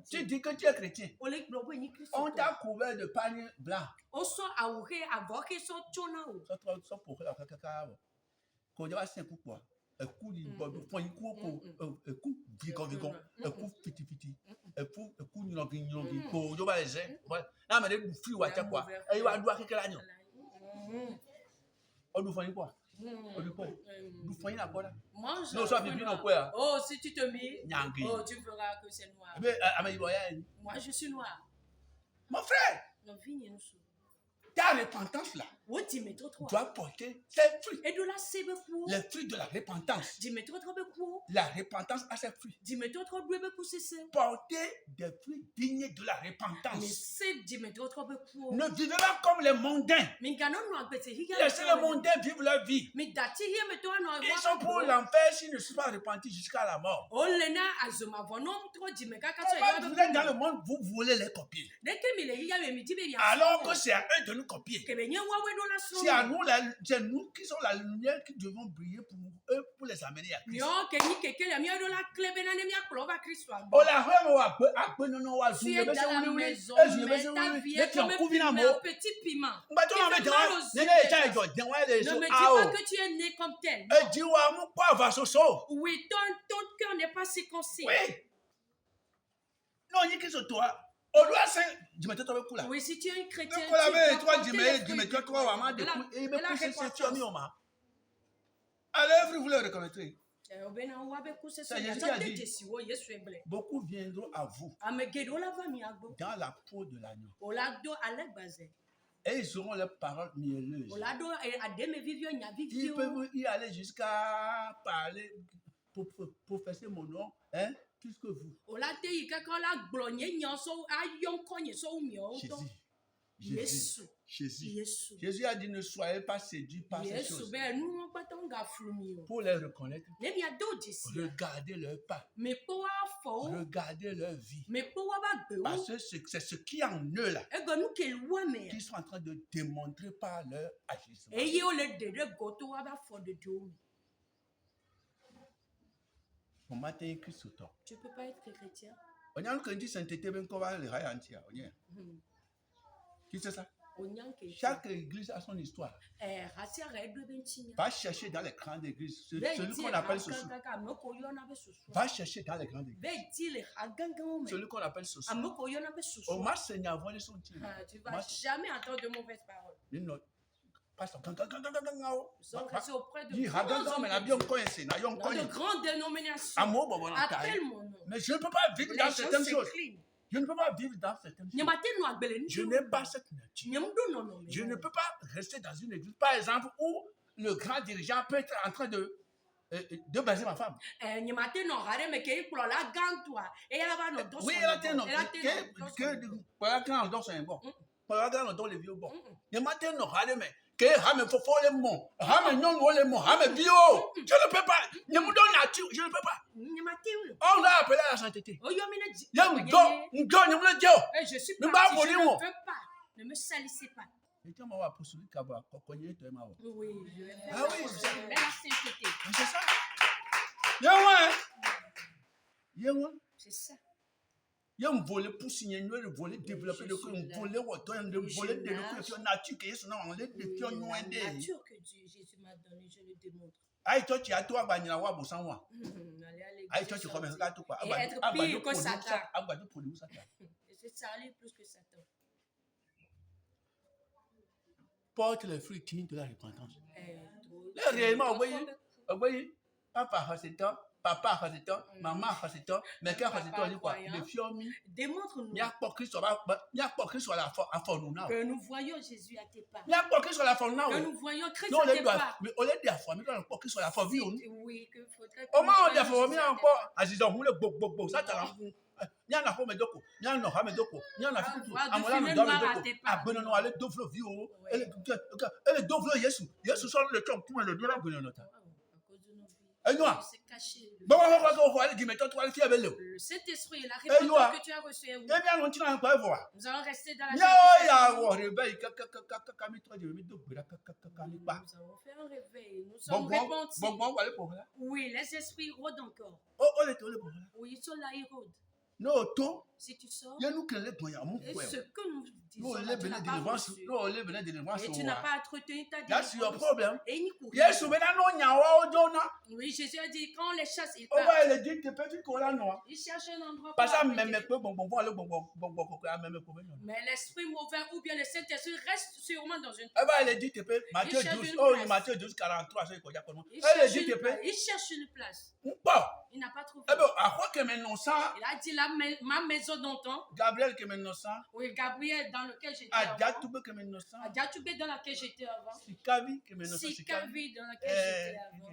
Tu dis que tu es chrétien. On t'a couvert de panier blanc. Oh, si tu te mets, oh, tu feras que c'est noir. Moi, je suis noir. Mon frère, ta repentance là doit porter ses fruits. Les fruits de la repentance. La repentance a ses fruits. Porter des fruits dignes de la repentance. Ne vivez pas comme les mondains. Laissez les mondains vivre leur vie. Ils sont pour l'enfer s'ils ne sont pas repentis jusqu'à la mort. Vous êtes dans le monde, vous voulez les copier. Alors que c'est à eux de nous copier. C'est à nous, c'est nous qui sommes la lumière qui devons briller pour eux, pour les amener à Christ. Tu es dans la maison, mais ta vie est comme un petit piment. Ne me dis pas que tu es né comme tel. Oui, ton cœur n'est pas circoncis. Oui, si tu es un chrétien, tu dois porter les fruits. Alors, vous le reconnaîtrez. Beaucoup viendront à vous dans la peau de l'agneau. Et ils auront leurs paroles mielleuses. Ils peuvent y aller jusqu'à parler, professer mon nom, hein, plus que vous. Jésus a dit ne soyez pas séduits par ces choses. Pour les reconnaître, regardez leur pas, regardez leur vie. Parce que c'est ce qui est en eux là, qu'ils sont en train de démontrer par leur agissement. Mon matin écrit sur toi. Tu ne peux pas être chrétien. Qui c'est ça? Chaque église a son histoire. Va chercher dans les grandes églises. Celui qu'on appelle Soso. Va chercher dans les grandes églises. Celui qu'on appelle Soso. Au moins, Seigneur, voilà son titre. Tu ne vas jamais entendre de mauvaises paroles. Ils sont restés auprès de grandes dénominations. Appelle mon nom. Mais je ne peux pas vivre dans certaines choses. Je ne peux pas vivre dans certaines choses. Je n'ai pas cette nature. Je ne peux pas rester dans une église, par exemple, où le grand dirigeant peut être en train de baiser ma femme. Oui, elle a été non. Quand on dort, c'est un bon. Quand on dort, les vieux bon. Je ne peux pas. Je ne peux pas. On l'a appelé à la sainteté. Je suis parti, je ne peux pas. Ne me salissez pas. Oui, je vais faire la sainteté. C'est ça. C'est ça. Il y a un volet pour signer, un volet développer, un volet nature que Jésus m'a donné, je le démontre. Aïe, toi, tu as tout à gagner la voix pour 100 mois. Aïe, toi, tu commences à tout quoi. Et être pire que Satan. C'est salir plus que Satan. Porte les fruits dignes de la repentance. Là, réellement, vous voyez, papa, c'est temps. Papa a fait temps, maman a fait temps, mais quand a fait temps, il dit quoi? Le fiomi. Démontre-nous. Il y a pas Christ sur la forme. Que nous voyons Jésus à tes pas. Il y a pas Christ sur la forme. Que nous voyons Christ à tes pas. Mais au lieu de la forme, il y a pas Christ sur la forme. Oui, que faudrait. Au moins, on a formé encore. Azizon, vous le bo, ça t'as il y a un affaire, mais doko. Il y a un affaire, mais doko. Il y a un affaire, mais doko. À mon âme, ah, ben non, allez, d'ouvre vie. Elle d'ouvre Jésus. Jésus sort le temps pour le dire à ben non. Le Saint-Esprit est la réponse que tu as reçue. Nous allons rester dans la Nous avons fait un réveil. Nous sommes repentis. Oui, les esprits rôdent encore. Oui, ils sont là, ils rôdent. Si tu sors, et ce que nous disons, tu n'as pas reçu. Et tu n'as pas entretenu ta délivrance. Et il courait. Oui, Jésus a dit, quand on les chasse, ils partent. Ils cherchent un endroit pour mais l'esprit mauvais ou bien le Saint-Esprit reste sûrement dans une il cherche une place. Il n'a pas trouvé. Il a dit ma maison d'antan. Oui, Gabriel dans lequel j'étais avant. Adjatoubé dans laquelle j'étais avant. Sikavi dans laquelle j'étais avant.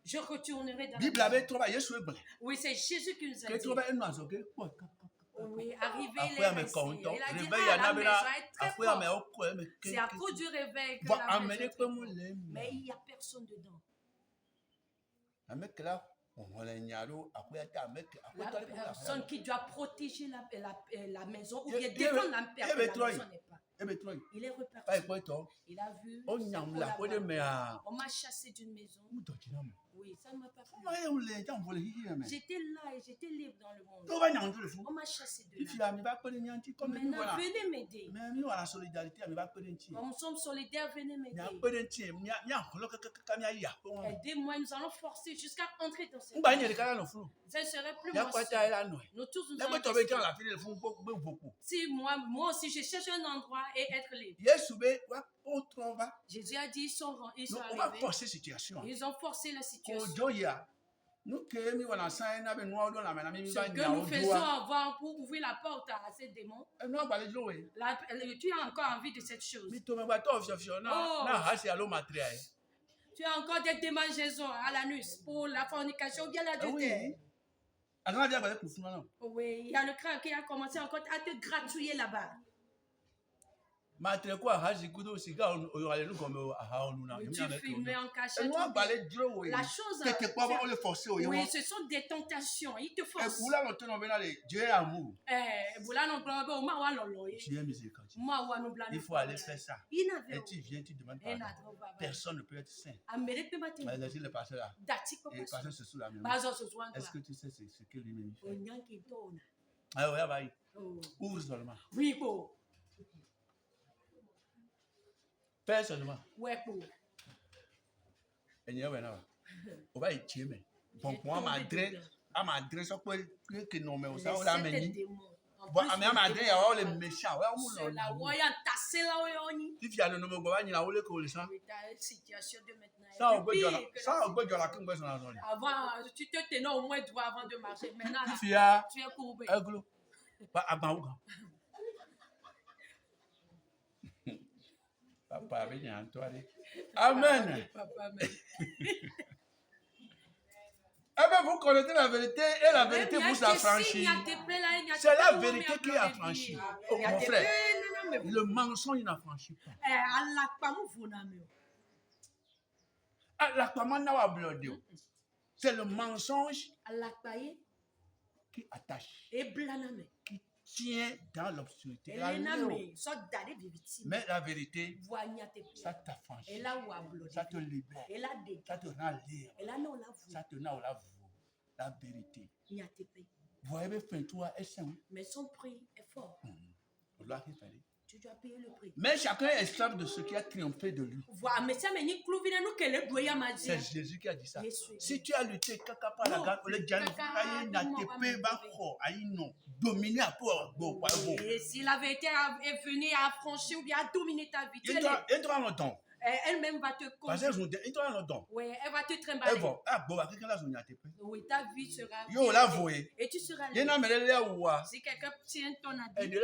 Je retournerai dans la maison. Oui, c'est Jésus qui nous a dit. Oui, arrivé, il est resté. Il a dit, la maison est très forte. C'est à cause du réveil que la maison est très forte. Mais il n'y a personne dedans. La personne qui doit protéger la maison ou bien défendre la maison n'est pas. Il est reparti. Il a vu. On m'a chassé d'une maison. Oui, ça ne m'a pas plu. J'étais là et j'étais libre dans le monde. On m'a chassé de là. Maintenant, venez m'aider. Nous sommes solidaires, venez m'aider. Aidez-moi, nous allons forcer jusqu'à entrer dans cette maison. Ça ne serait plus moi seul. Nous tous nous allons si moi aussi je cherche un endroit et être libre. Jésus a dit ils sont arrivés. Ils ont forcé la situation. Ce que nous faisons avant pour ouvrir la porte à ces démons. Tu as encore envie de cette chose. Tu as encore des démangeaisons à l'anus pour la fornication ou bien l'adultère. Oui, il y a le crâne qui a commencé encore à te gratouiller là-bas. Oui, tu fumais en cachette. La chose, oui, ce sont des tentations. Ils te forcent. Il faut aller faire ça. Et tu viens, tu demandes pardon. Personne ne peut être saint. Mais le pasteur là. Et le pasteur se sous la main. Est-ce que tu sais ce que lui-même fait? Ah oui, bah, ouvre seulement. Oui, pour. Fais seulement. Ouais, pour. Et il y a un on va y tirer. Bon, moi, ma adresse, que non, mais ça, on l'a mené. Bon, mais ma adresse, il y a les méchants. C'est la voyante tassée là, oui. Si tu as le numéro, il y a le colis. Ça, situation de maintenant. Ça, on peut dire la queue, avant, tu te tenais au moins droit avant de marcher. Maintenant, là, tu es courbé. Papa, viens, toi. Amen. Eh bien, vous connaissez la vérité et la vérité vous affranchit. C'est la vérité qui affranchit. Oh, mon frère, le mensonge n'affranchit pas. C'est le mensonge qui attache, qui tient dans l'obscurité. Mais la vérité, ça t'affranchit, ça te libère, ça te rend libre, ça te rend la vérité. Vous avez fait toi et ça. Mais son prix est fort. Tu dois payer le prix. Mais chacun est esclave de ce qui a triomphé de lui. C'est Jésus qui a dit ça. Si tu as lutté, et si la vérité est venue à affranchir ou bien à dominer ta vie, elle-même va te conduire. Oui, elle va te trimballer. Oui, ta vie sera. Et tu seras libre. Si quelqu'un tient ton habit,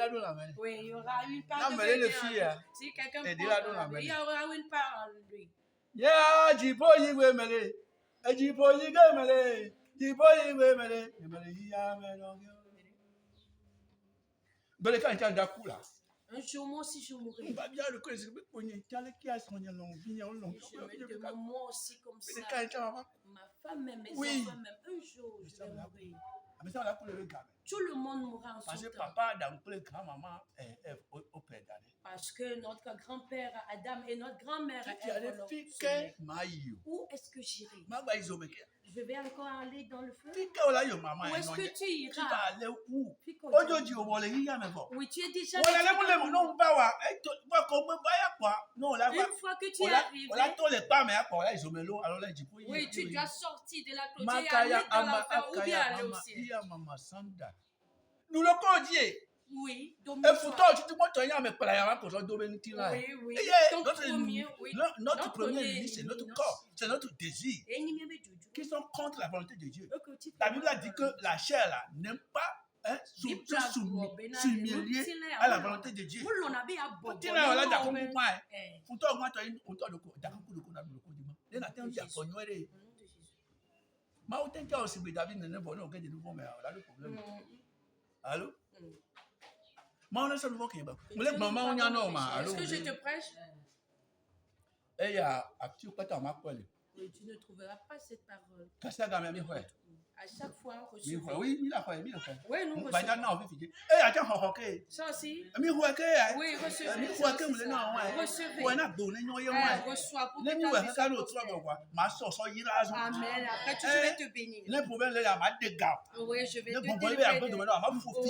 oui, il y aura une part de vérité. Si quelqu'un prend, il y aura une part en lui. Un jour, moi aussi, je mourrai. Je me demande moi aussi comme ça. Ma femme même, mes enfants même. Un jour, je vais mourir. Tout le monde mourra en son temps. Parce que notre grand-père Adam et notre grand-mère Ève. Où est-ce que j'irai? Je vais encore aller dans le feu. Où est-ce que tu iras? Oui, tu es déjà là. Une fois que tu es arrivé, oui, tu dois sortir de la clôture et aller dans l'enfer ou bien aller au ciel. Nous le codions. Oui, notre premier ennemi, c'est notre corps, c'est notre désir, qui sont contre la volonté de Dieu. La Bible a dit que la chair là n'aime pas s'humilier à la volonté de Dieu. Allô? Est-ce que je te prêche? Oui, tu ne trouveras pas cette parole. À chaque fois, recevez. Oui, nous recevons. Ça aussi. Oui, recevez. Reçois pour que ta vie soit. Amen. Après, je vais te bénir. Oui, je vais te délivrer.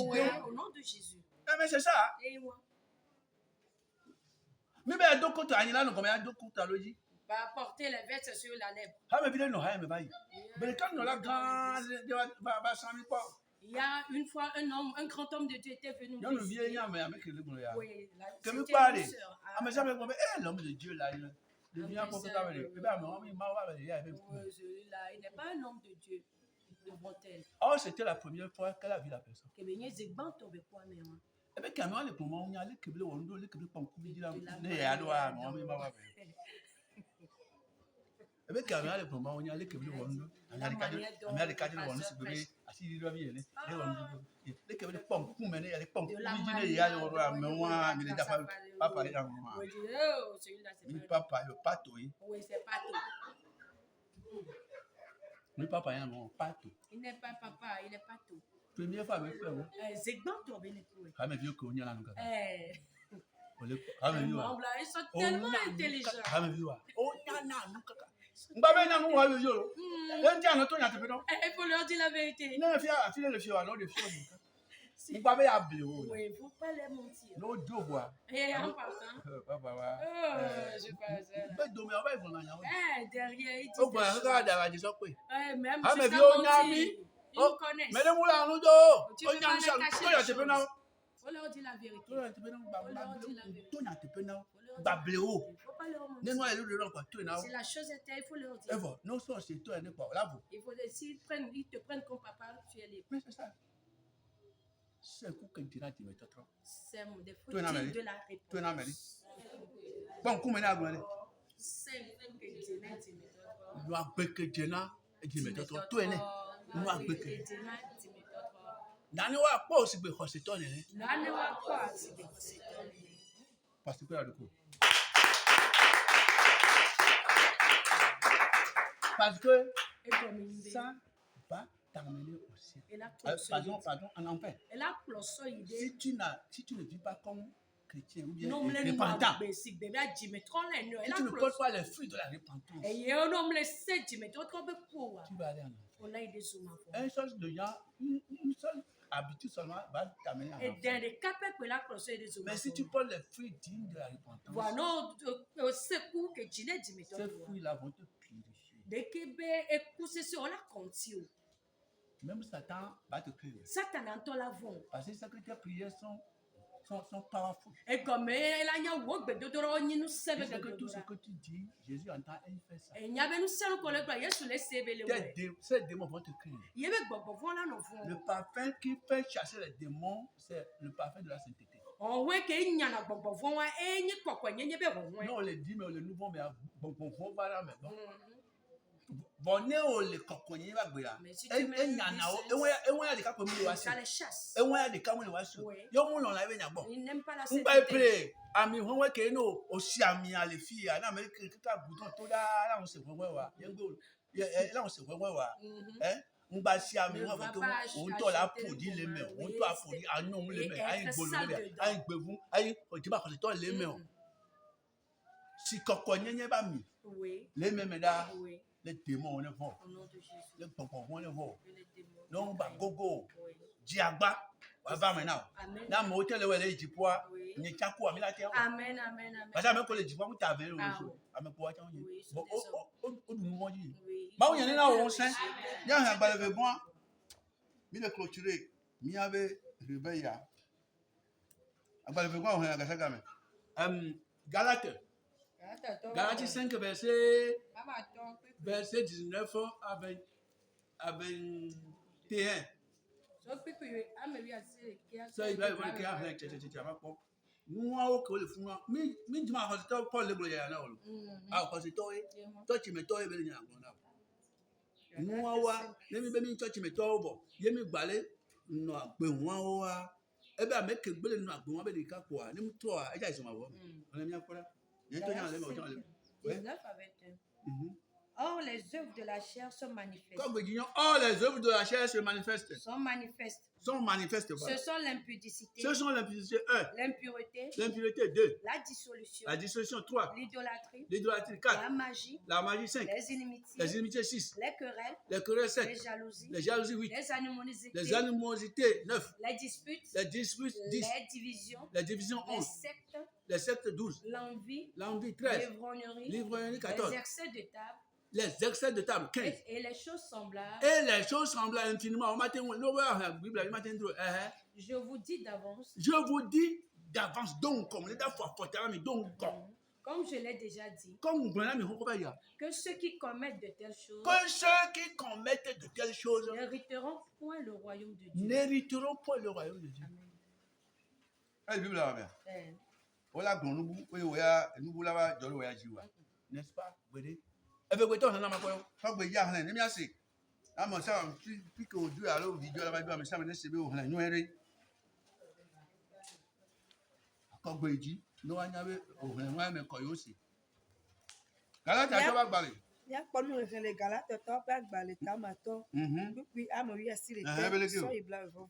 Oui, au nom de Jésus. Mais c'est ça. Et moi. Va porter les vestes sur la lèvre. Il y a une fois un grand homme de Dieu était venu me visiter. Oui, c'était une sœur. L'homme de Dieu là, il devient confortable. Il n'est pas un homme de Dieu devant elle. Oh, c'était la première fois qu'elle a vu la personne. Eh bien, quand on est pour moi, on y a les câbles, on doit les câbles pour couper la. Mais quand même, on y a les câbles de Wando. On a les cadres de Wando, c'est bébé. Assis, il doit bien. Les câbles de pompe, pour mener, les pompes. Il y a le roi, mais moi, il est d'affaires. Papa est en moi. Papa, le pâteau. Oui, c'est pâteau. Le papa est en moi, pâteau. Il n'est pas papa, il est pâteau. Première fois avec frère. C'est grand, tu as bien écouté. Ah, mais vieux qu'on y a là. Ils sont tellement intelligents. Oh, Mbaba na nous wa yo. Il faut leur dire la vérité. Non, fille le fio, non le fio. Mbaba ya blé. Oui, il faut pas les mentir. Non Dieu voit. Et en partant. Papa. Je passe. Mais dormir va ils vont là. Derrière il dit. Oh, regarde la radio ça quoi. Même ah mais vieux nyami. Oh, connaissent. Mais le moula nous do. Tu peux pas les cacher. Faut leur dire la vérité. Faut leur dire la vérité. Tout n'a pas Babléo. C'est la chose était, il faut leur dire. Non, c'est toi, n'est pas là. Il faut s'ils te prennent comme papa, tu es libre. Mais c'est ça. C'est un coup que tu as dit, mais tu as c'est des fautes de la réponse. Tu es en Amérique. Bon, comment on a gagné? C'est un que tu as dit, mais nous avons béqué Djena et dit, mais tu es né. Nous avons béqué. N'allez pas aussi béqué, c'est toi, né. N'allez pas aussi béqué, c'est toi, né. Parce que là, du coup. Parce que ça va t'amener au ciel. Pardon, en enfer. Si tu ne vis pas comme chrétien ou bien repentant, si tu ne portes pas les fruits de la repentance, tu vas aller en enfer. Une chose de gens, une seule habitude seulement va t'amener en enfer. Mais si tu portes les fruits dignes de la repentance, ces fruits-là vont te purifier. Même Satan va te crier. Parce que tes prières sont powerful. Et c'est que tout ce que tu dis, Jésus entend et il fait ça. Ces démons vont te crier. Le parfum qui fait chasser les démons, c'est le parfum de la sainteté. Non, on le dit, mais le nouveau, mais bon, voilà, mais bon. Bon, les cocognés va brûler. Et il y en a des cas comme il ça les chasse. Et on a des cas comme il va se. Il n'aime pas la sainteté. On va appeler ami, on va que nous aussi ami les filles. En Amérique, tout a bouton tout là, on se voit. Là, on se voit. Hein? On va si ami, on va on la pour dire les mains. On doit pour dire ah non les mains. Aïe bolo les mains. Aïe bevou. Aïe, tu vas quand toi les mains. Si cocognés va mis. Les mains là. Les démons, on les voit. Les bonbons, on les voit. Non, on va gogo. Diagba, on va maintenant. Là, mon hôtel, où elle est, du poids, il y a quoi, mais là, amen. Parce que même quand les du poids, vous t'avez le réseau. Amen, pour attendre. Bon, on nous dit. Bah, il y en a là, on sait. Il y a un balai de moi. Il est clôturé. Il y avait le veille. Un balai de moi, on a gâché quand même. Galate. Galatie 5, verset 19 à 21. Ça, il va y avoir le cas avec nous, on le fond. Mais tu m'as dit, Paul le brûlé là. Ah, parce que toi, tu me tords et bien. Nous, on va, même toi, tu me tords. Bon, il y a mes balais, non, on va. Eh bien, mais que belle nous a bon avec les cas quoi. Nous, toi, et ils sont à voir. On est bien pour là. 19 à 21. Or, les œuvres de la chair sont manifestes. Comme nous disons, or, les œuvres de la chair se manifestent. Sont manifestes. Voilà. Ce sont l'impudicité. 1. L'impureté. 2. La dissolution. 3. L'idolâtrie. 4. La magie. 5. Les inimitiés. 6. Les querelles. 7. Les jalousies. 8. Les animosités. 9. Les disputes. 10. Les divisions. 11. Les sectes 12. L'envie 13. L'ivrognerie 14. Les excès de table 15. Et les choses semblables. Infiniment. Je vous dis d'avance. Donc, comme les comme je l'ai déjà dit, que ceux qui commettent de telles choses n'hériteront point le royaume de Dieu. Voilà, n'est-ce pas? veut que tu en as ma quoi. Faut que y a rien, mais assez. Ah mon ça puis que Dieu alors vidéo là va mais ça me c'est bien rien. Nous rien. Quand vous dites, nous on avait au rien mais quoi aussi. Galata tu vas parler. Ya kpɔ nu le le Galate tɔ ƒe agbalẽ tamatɔ. Kpikpi ame wuiasi ɖeka sɔ ibla vɔ.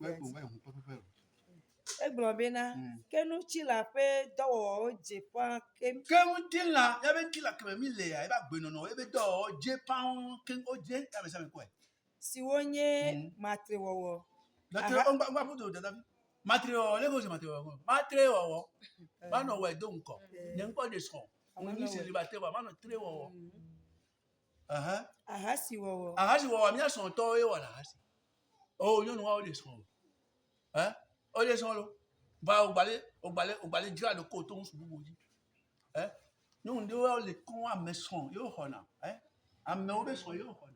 Egblɔ bena ke nutsi la ƒe dɔwɔwɔwo dze ƒã ke. Ke ŋuti la ya be ŋuti la keme mi le ya eba gbenono ebe dɔwɔwɔ dze ƒã ke o dze ya be sa me kɔe. Siwo nye matrewɔwɔ. Matre on va pour dada. Matrewɔwɔ le ko se matrewɔwɔ. Matrewɔwɔ. Ba no wɛ do ŋkɔ. Ne ŋkɔ de sɔn. Ni célibataire ba ma no trewɔwɔ. Ahasi wɔwɔ. Ahasi wɔwɔ mi asɔn tɔ ye wɔ la ahasi. O nyɔnu wa o de sɔn o. O de sɔn lo. Ba o gbale dira de ko to ŋu subu dzi. Nyɔnu de wa le kɔn ame sɔn yo xɔna. Amewo be sɔn yo xɔna.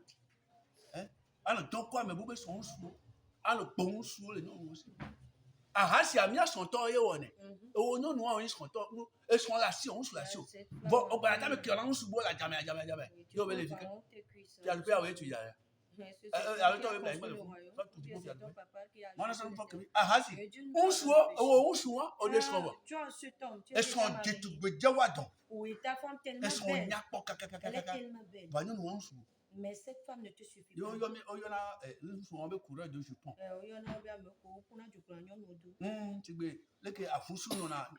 Alo dɔ kɔ ame bu be sɔn su. Alo kpɔ ŋu su le nyɔnu si. Ahasi ami asɔn tɔ ye wɔ ne. O nyɔnu wa o yi sɔn tɔ. E sɔn la si o ŋu su la si o. Bon o gbala ta me kiyɔ la ŋu subu la jamɛ. Yo be le fi ke. Tu as le père tu ya. Alors toi le père moi ça me fait que ahasi on soit on soit on est sur elles sont détruites jawadon elles sont nyakpo kaka va nous on soit mais cette femme ne te suffit pas yo na nous sommes be coureur de Japon yo na be ameko kuna jukura nyono tu be le que afusu no na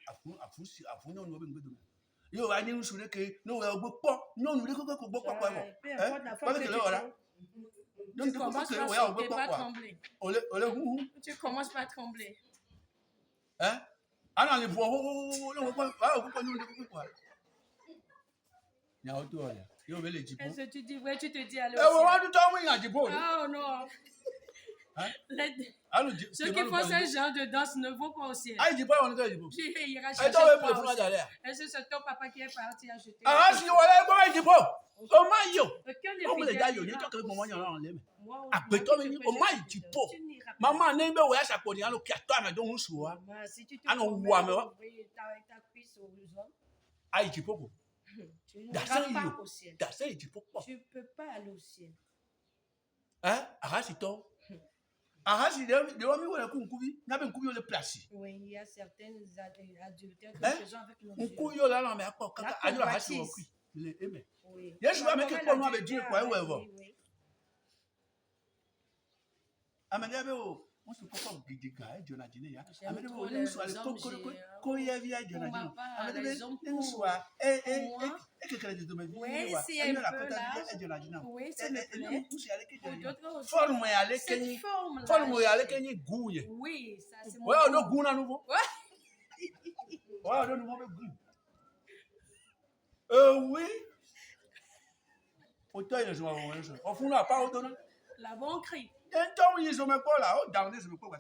afusu no no be ngbedo yo wa ni nsu le que no we ogbo no nu le ko gbo po po pas que le ora. Tu commences pas à trembler. Hein? Ah non, les voix, est-ce que tu dis, ouais, tu te dis alors. Oh non. Ceux qui font ce genre de danse ne vont pas au ciel. Ah, il dit pas, on est là. Il ira chercher. Est-ce que c'est ton papa qui est parti acheter? Ah, si, voilà, il dit pas. O ma yo. O me le da yo, ni to ke mo mo yan ran le me. Agbeto mi ni o ma ji po. Mama ne be we asa po ni alo ki ato ame do nsu wa. Ano wu ame wa. Ai ji po. Da se ji po. Tu peux pas aller au ciel. Ahasi to. Ahasi de mi we ku nkubi, na be nkubi o le place. Oui, il y a certains adultères qui se sont avec nous. Nku yo la na me akọ kaka ajo ahasi wo ku. Le amen. Yesu va make ko no abe dire kwa ewe evo. Amene be o, won se papa gidi ga e jona jine ya. Amene be o le nsu ale ko ye via jona jine. Amene be nsu a kekele de me vi wa. E no la kota e jona jine. E nsu ale ke jona. Forme ya ale kenyi guye. Oui, ça c'est mon. Ouais, no gun na nouveau. Ouais, no nouveau be gun. Oui. Autant il est joué au jeu. Au fond, là, pas au donner. La bonne cri. Un temps, ils ont même pas là. Oh, dans les hommes, quoi, on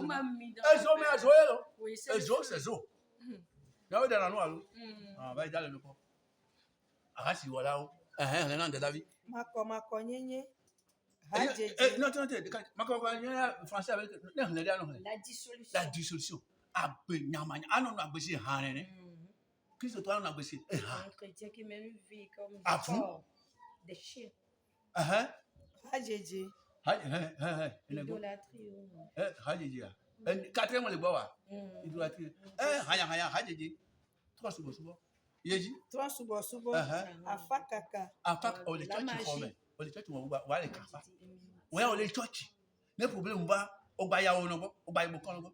m'a mis dans. Elles ont mis à jouer là. Oui, c'est ça. C'est ça. Là, dans la noix, là. Ah, va y aller le pot. Ah, si voilà. Rien de David. Mako, nyenye. Non, Mako, français avec. La dissolution. Ah, ben, nyamanya. Ah, non, non, c'est hané. Christ toi on a baissé. Un chrétien qui mène une vie comme des chiens. Hadjedje. Hadjedje. Quatrième le bois. Idolâtrie. Hadjedje. Trois subo. Yeji. Trois subo. Afakaka. Afak o le church forme. O le church mo wa le kafa. We o le church. Ne problème ba o gba ya o no bo, o gba ibo kan no bo.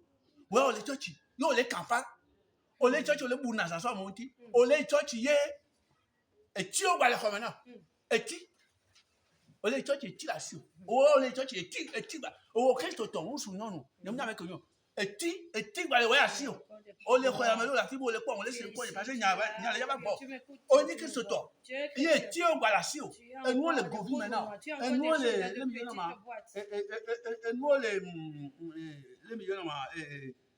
We o le church. Yo le kafa. O le church o le bu na sa so mo ti o le church ye eti o gba le ko na eti o le church eti la si o le church eti gba o Kristo to un su nonu ne mu na me ko yan eti gba le we asi o le ko ya me lo la ti bo le po won le se ko ye parce nya le ya ba bo o ni Kristo to ye eti o gba la si o enu o le govi me na enu o le mi yo na ma enu o le mi yo na ma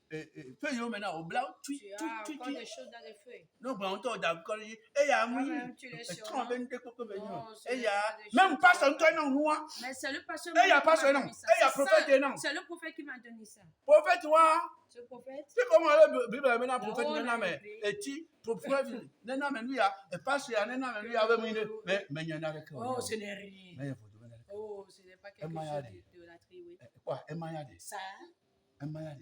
feuilles maintenant au blanc. Tu as encore des choses dans les feuilles. Non, bon, on t'a d'accord. Et il y a même pas son toi non noir. Mais c'est le pasteur. Et il y a pas son nom. Et il y a prophète non. C'est le prophète qui m'a donné ça. Prophète toi. Ce prophète. C'est comment la Bible maintenant prophète non mais et tu prophète non mais lui a et pasteur non mais lui avait mais il y en a avec. Oh, ce n'est rien. Oh, ce n'est pas quelque chose de la tribu. Quoi, Emayade. Ça. Ça là.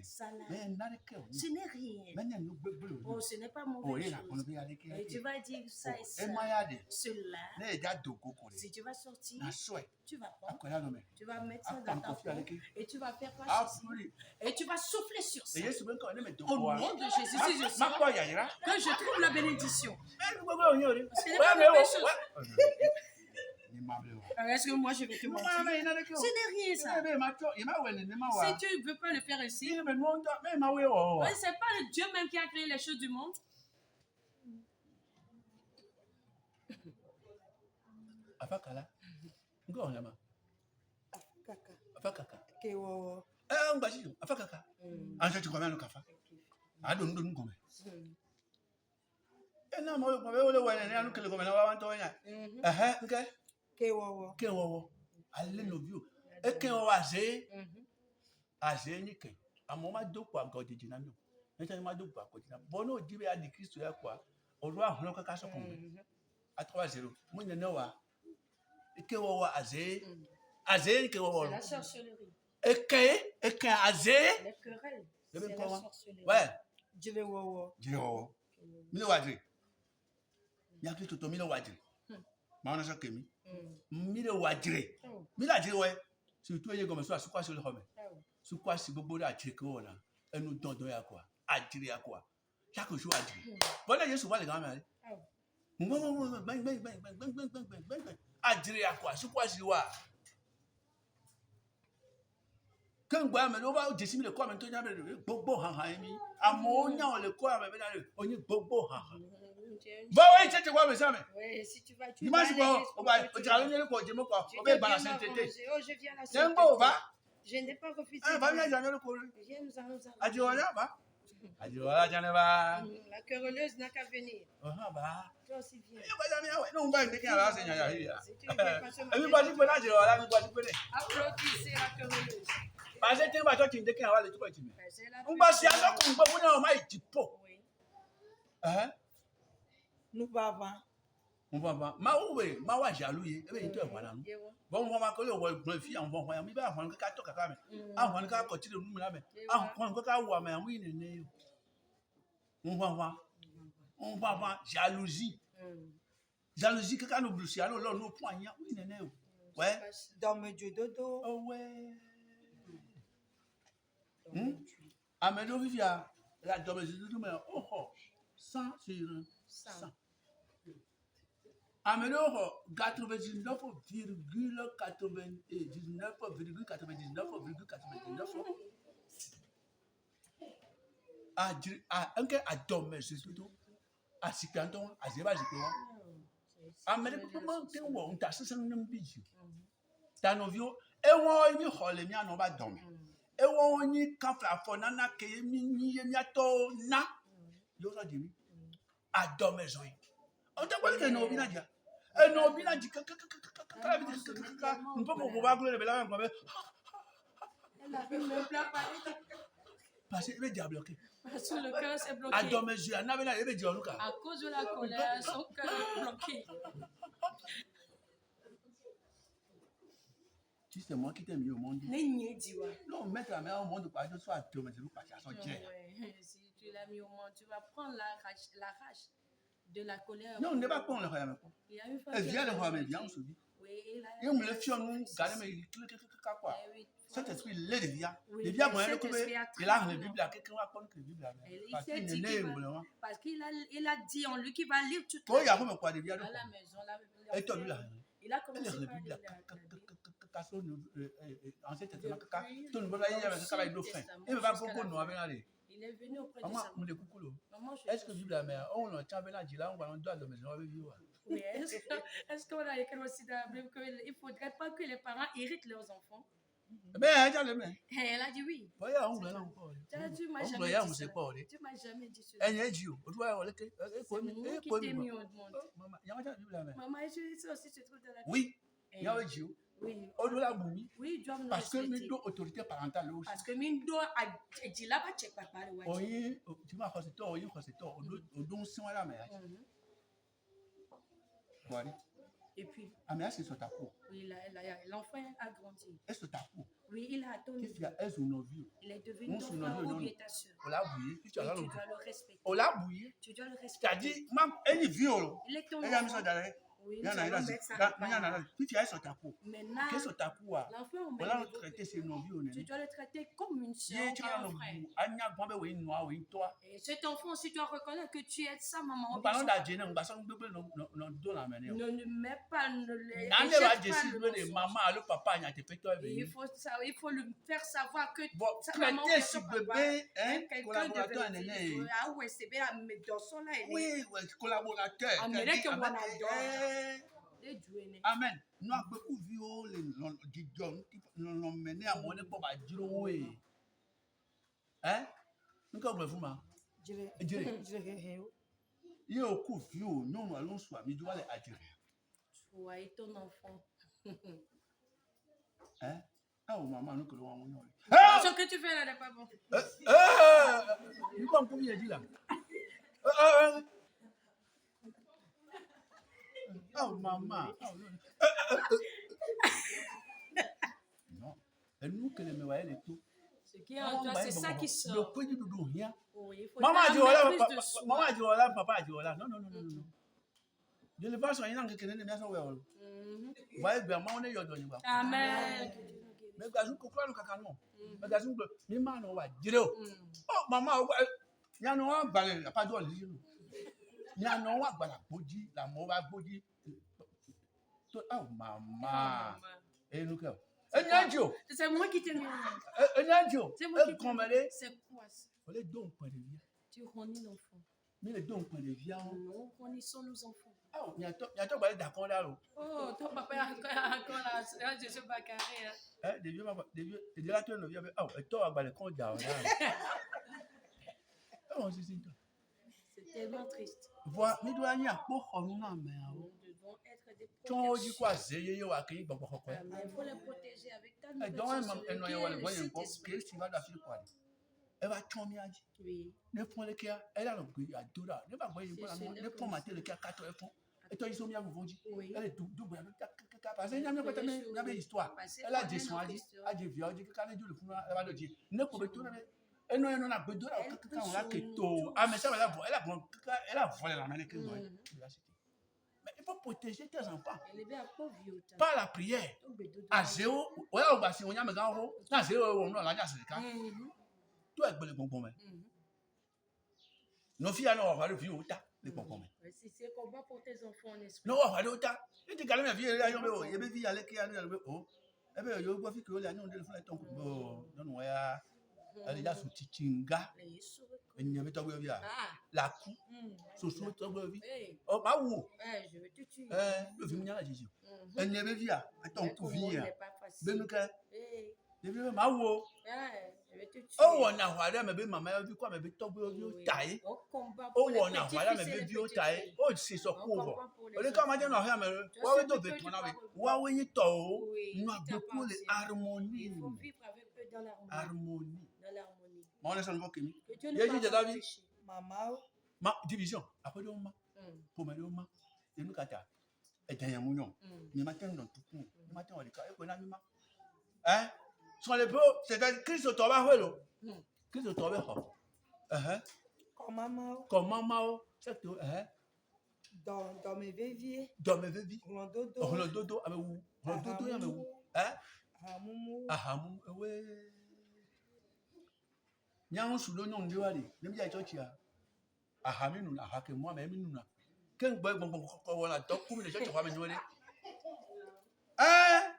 Ce n'est rien. Oh, ce n'est pas mauvais chose. Et tu vas dire ça et ça. Cela. Si tu vas sortir, tu vas prendre. Tu vas mettre ça dans ta peau. Et tu vas faire quoi ceci. Et tu vas souffler sur ça. Au nom de Jésus, si je sens que je trouve la bénédiction. Ce n'est pas mauvais chose. Est-ce que moi je vais te mentir? Ce n'est rien ça. Si tu ne veux pas le faire ainsi, c'est pas le Dieu même qui a créé les choses du monde. Afakala. Afakaka. Afakaka. Anja tu combien le kafa? Adon comme. Et non, moi le ouais, nous que le comme là on toya. OK. Kewowo. Allez no bio. E kewowo aze ni ke. Amoma do kwa God dinamio. Nta ma do kwa God dinamio. Bono dibe adi Kristo ya kwa. Olu ahun ka so kun. A 3-0. Mo ne wa. E kewowo aze ni kewowo. C'est la sorcellerie. E ke aze. Les querelles. C'est la sorcellerie. Ouais. Jilewowo. Mino wadri. Ya Kristo to mino wadri. Ma ona so kemi. Mire wajire. Mire ajire we. Surtout yé comme ça, quoi sur le homme. Sur quoi si bobo la ajire ko na. Et nous don ya quoi. Ajire ya quoi. Chaque jour ajire. Voilà Yesu va les gars mais. Bang. Ajire ya quoi. Sur quoi si wa. Quand gba me no ba Jésus le quoi maintenant me bobo han mi. Amonya on le quoi me na le. Oni bobo han. Bah oui, tu vois, mais ça, mais. Oui, si tu vas. Dimanche, on va. On dirait le quoi, dis-moi quoi. On va balancer le tété. Oh, je viens à la sainteté. Je n'ai pas refusé. Ah, va bien, j'en ai le courant. Viens, nous allons. Adiola, va. Adiola, j'en ai va. La querelleuse n'a qu'à venir. Ah, bah. Toi aussi, viens. Non, on va indiquer à la Seigneur. Et puis, pas du tout, là, Adiola, nous pas du tout. Applaudissez la querelleuse. Parce que tu vas toi, tu indiques à la tout. On va s'y aller, on va vous dire, on va y tipo. Hein? Nous va. On va voir. Ma wa jaloux ye. Ebe into e wala nu. Bon on va ko le wo gbon fi an bon wa mi ba hon ka to kaka me. An hon ka ko ti le nu la me. An hon ko ka wa me an wi ne. On va voir jalousie. Jalousie que nous blussi alors là nous poignant oui ne. Ouais. Dorme Dieu dodo. Oh ouais. Amelo vivia la dorme Dieu dodo mais oh 100 sur 100. Améliore 99,99,99. Un gars a dormi, c'est tout. À 50 ans, à 0 ans. Améliore, comment on t'a 500 bidou. T'as nos vieux, et on y hole, mais on va dormir. Et on y cafla, na ke mi to na. Yo ça dit, à dormir, zoé. On t'a pas que nos vinadia. Et non, bien dit que on peut pas vous le blanc comme parce que le diable bloqué. Parce que le cœur s'est bloqué. À dormir, je n'avais pas dit à cause de la colère, son cœur est bloqué. Si c'est moi qui t'ai mis au monde. Non, mettre la main au monde, pas de soit tu me dis pas ça. Si tu l'as mis au monde, tu vas prendre la rage. De la colère. Non, on n'est pas con le royaume. Elle vient le royaume, bien on se dit. Oui, et on me le fait, on garde mes quoi. Cet esprit là devient. Devient moyen de couper. Il a la Bible, quelqu'un va prendre la Bible. Parce qu'il a dit en lui qu'il va lire toute la Bible. À la maison. Et toi, lui là. Il a commencé par lire la Bible. Il est venu auprès de sa maman. Est-ce que Bible la mère, on a tient là, dit là, on va en doit de maison avec vous. Oui, est-ce qu'on a écrit aussi dans la Bible qu'il ne faudrait pas que les parents irritent leurs enfants? Mais elle a dit oui. Tu m'as jamais dit ça. Tu m'as jamais dit ça. C'est nous qui t'ai mis au monde. Maman, ça aussi se trouve dans la oui. Oui. Oui, ils doivent nous respecter. Parce que autorité parentale aussi. Parce que Mindo a dit là-bas, tu n'es pas le oui, tu m'as fait tort, oui, c'est tort. Et puis, oui, l'enfant a grandi. Est-ce que tu as oui, il a attendu. Il est devenu ton frère ou bien ta soeur. Tu dois le respecter. Tu dois le respecter. C'est-à-dire, il est ton enfant. Oui, maintenant, l'enfant, tu dois le traiter comme une soeur ou un frère. Et cet enfant aussi doit reconnaître que tu es sa maman. Ne mets pas, il faut lui faire savoir que sa maman est son papa. Quelqu'un de oui, collaborateur. Amen. Nous avons beaucoup vu les gens mené à mon époque à Djiroué. Hein? Nous avons vu ma. Il y a beaucoup vu, nous allons soit, mais doit aller à Djiroué. Soyez ton enfant. Hein? Ah, maman, nous que l'on a. Ce que tu fais là n'est pas bon. Nous comme combien il dit là? Oh, maman. Non. Et nous que les mémoires et tout. Ce qui est en toi, c'est ça qui sort. Le petit doudou, rien. Maman a dit voilà, papa a dit voilà. Non. Je ne pense rien que quelqu'un ne m'a pas dit. Voyez bien, maman est yodoni. Amen. Mais gazou kokla no kakano. Mais gazou ni ma no wa dire o. Oh maman, ya no wa balé, pas do li. Ya no wa gbala gboji, la mo wa gboji. Oh maman. Et nous que c'est moi qui t'ai mis. C'est moi qui t'ai mis. C'est quoi ça? Les dons point de vie. Tu renais l'enfant. Mais les dons point de vie. Non, renissons nos enfants. Oh, il y a tout balé d'accord là. Oh, ton papa est encore là. Je suis pas carré. Des vieux, là tu es vieux. Oh, et toi, balé quand là. Oh, c'est tellement triste. Voilà, mais doit y avoir pour nous là, mais. Devons être des protecteurs. Il faut les protéger avec ta nouvelle elle va tomber à dire. Oui. Ne prends le cœur, elle a le bruit à deux là. Ne va pas ne prends mater le cœur 4 heures. Et toi, ils sont bien vous dit. Elle est double. Parce qu'il y a une histoire. Elle a des soins, elle a des vieux, elle a des vieux, elle va le dire. Ne pouvez tout. Elle n'a pas besoin de quand on a que tout. Ah, mais ça, elle a volé la main que moi. Mais il faut protéger tes enfants. Par la prière. À zéro, on a si on y a mes gars, à zéro, on a la tout est bon, les bonbons. Nos filles, alors, on va le vivre au tas, les bonbons. C'est combat pour tes enfants en esprit. Non, on va le au tas. Et tu calmes la vie, il y a des filles, il y a des oh. Eh bien, il y a des filles qui ont des noms de ton coup. Non, non, elle est sous Tichinga. Il y avait ta vie là. La cou. Sous ta vie. Oh, bah où? Je vais te tuer. Le film, il y a la Jésus. Elle n'y avait vie là. Ton coup, vie. Ben, le ma wo. Oh, on a voilà, mais maman, vu quoi, mais toi, vous taille. Oh, on a voilà, mais vous taille. Oh, c'est ça, couvre. Le camarade, on a rien, mais ouais, donc, on a ouais, ouais, toi, nous avons beaucoup d'harmonie. Il faut vivre avec eux dans l'harmonie. Dans l'harmonie. On est sur le vocal. Il y a des avis. Maman. Ma division. Après, on m'a. Pour me dire, et nous, Kata. Et derrière mon mais maintenant, dans tout le monde. Maintenant, on est carré, on a mis ma. Hein? Sur les peaux, c'est-à-dire Christ au va hello. Christ au va Comme maman, c'est tout. Dans mes véviers. Dans mes véviers. On dodo, avec où? On dodo, avec où? Hein? Ahamou, ouais. Nyang sous le nom de Wali, ne m'y a pas dit. Ahamou, n'a pas que moi, mais nous n'a. Qu'un boy, on a top, comme les gens qui ramènent. Hein?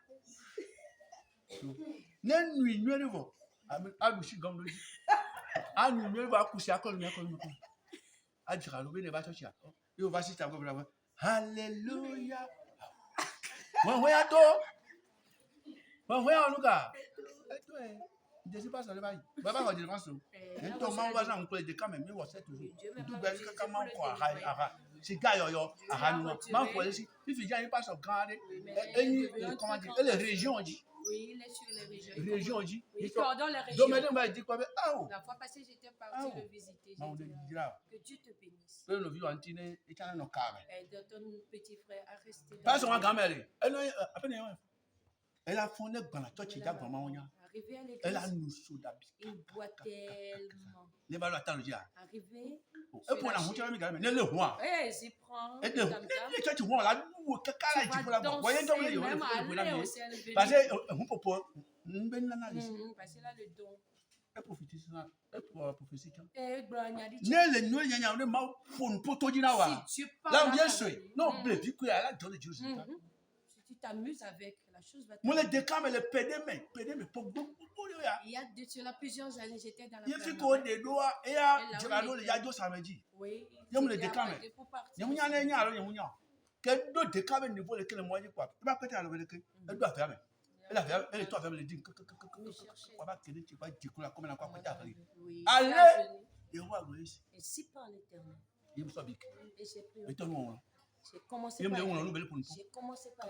Nen nuit nuit vont a lushi gam lushi a nuit va coucher à col a dira le ne va chercher et on va citer encore alléluia ouais ouais to Bon, voyons, en tout cas. Je ne sais pas ça, le bail. Je ne sais pas je pense. Je on va en couler de quand même, mais on sait toujours. Tout bien, comment quoi, c'est gars, il fait déjà, il passe au grand, comment dire, les régions, on dit. Oui, il est sur les régions. Régions, on dit. Oui, pardon, les régions. Donc, m'a dit quoi? La fois passée, j'étais partie le visiter. Que Dieu te bénisse. Que le vieux Antine est en carré. Et ton petit frère a resté. Pas son grand-mère. Elle a fondé dans la torche, il a vraiment. Elle a nous d'habitude. Il boit tellement. Les balles attendent le dia. Arrivé. Et pour la montagne, mais le roi. Eh, j'y prends. Et le tu vois là, caca là, tu peux la voir. Voyez donc le parce que on peut pas. Parce que là le don. Elle profite ça. Elle pour prophétie. Eh, gloire dit. Ne le noyer y a ma pour poto dina wa. Là bien sûr. Non, blé du coup elle a donné Dieu. Si tu t'amuses avec la chose va. Moi le décam le pédé pour beaucoup. Il y a de cela plusieurs années, j'étais dans la. Il fait quoi des doigts et à Girado le yado samedi. Oui. Il y a le décam. Il y a un quel d'autres décam niveau lequel moi dit quoi. Tu vas péter à le que elle doit faire. Elle a fait elle toi faire le dit on va que tu vas dire comme la quoi péter après. Allez. Et on va voir ici. Et si par l'Éternel. Il me soit bic. Et j'ai pris. Et toi non. J'ai commencé par. J'ai commencé par.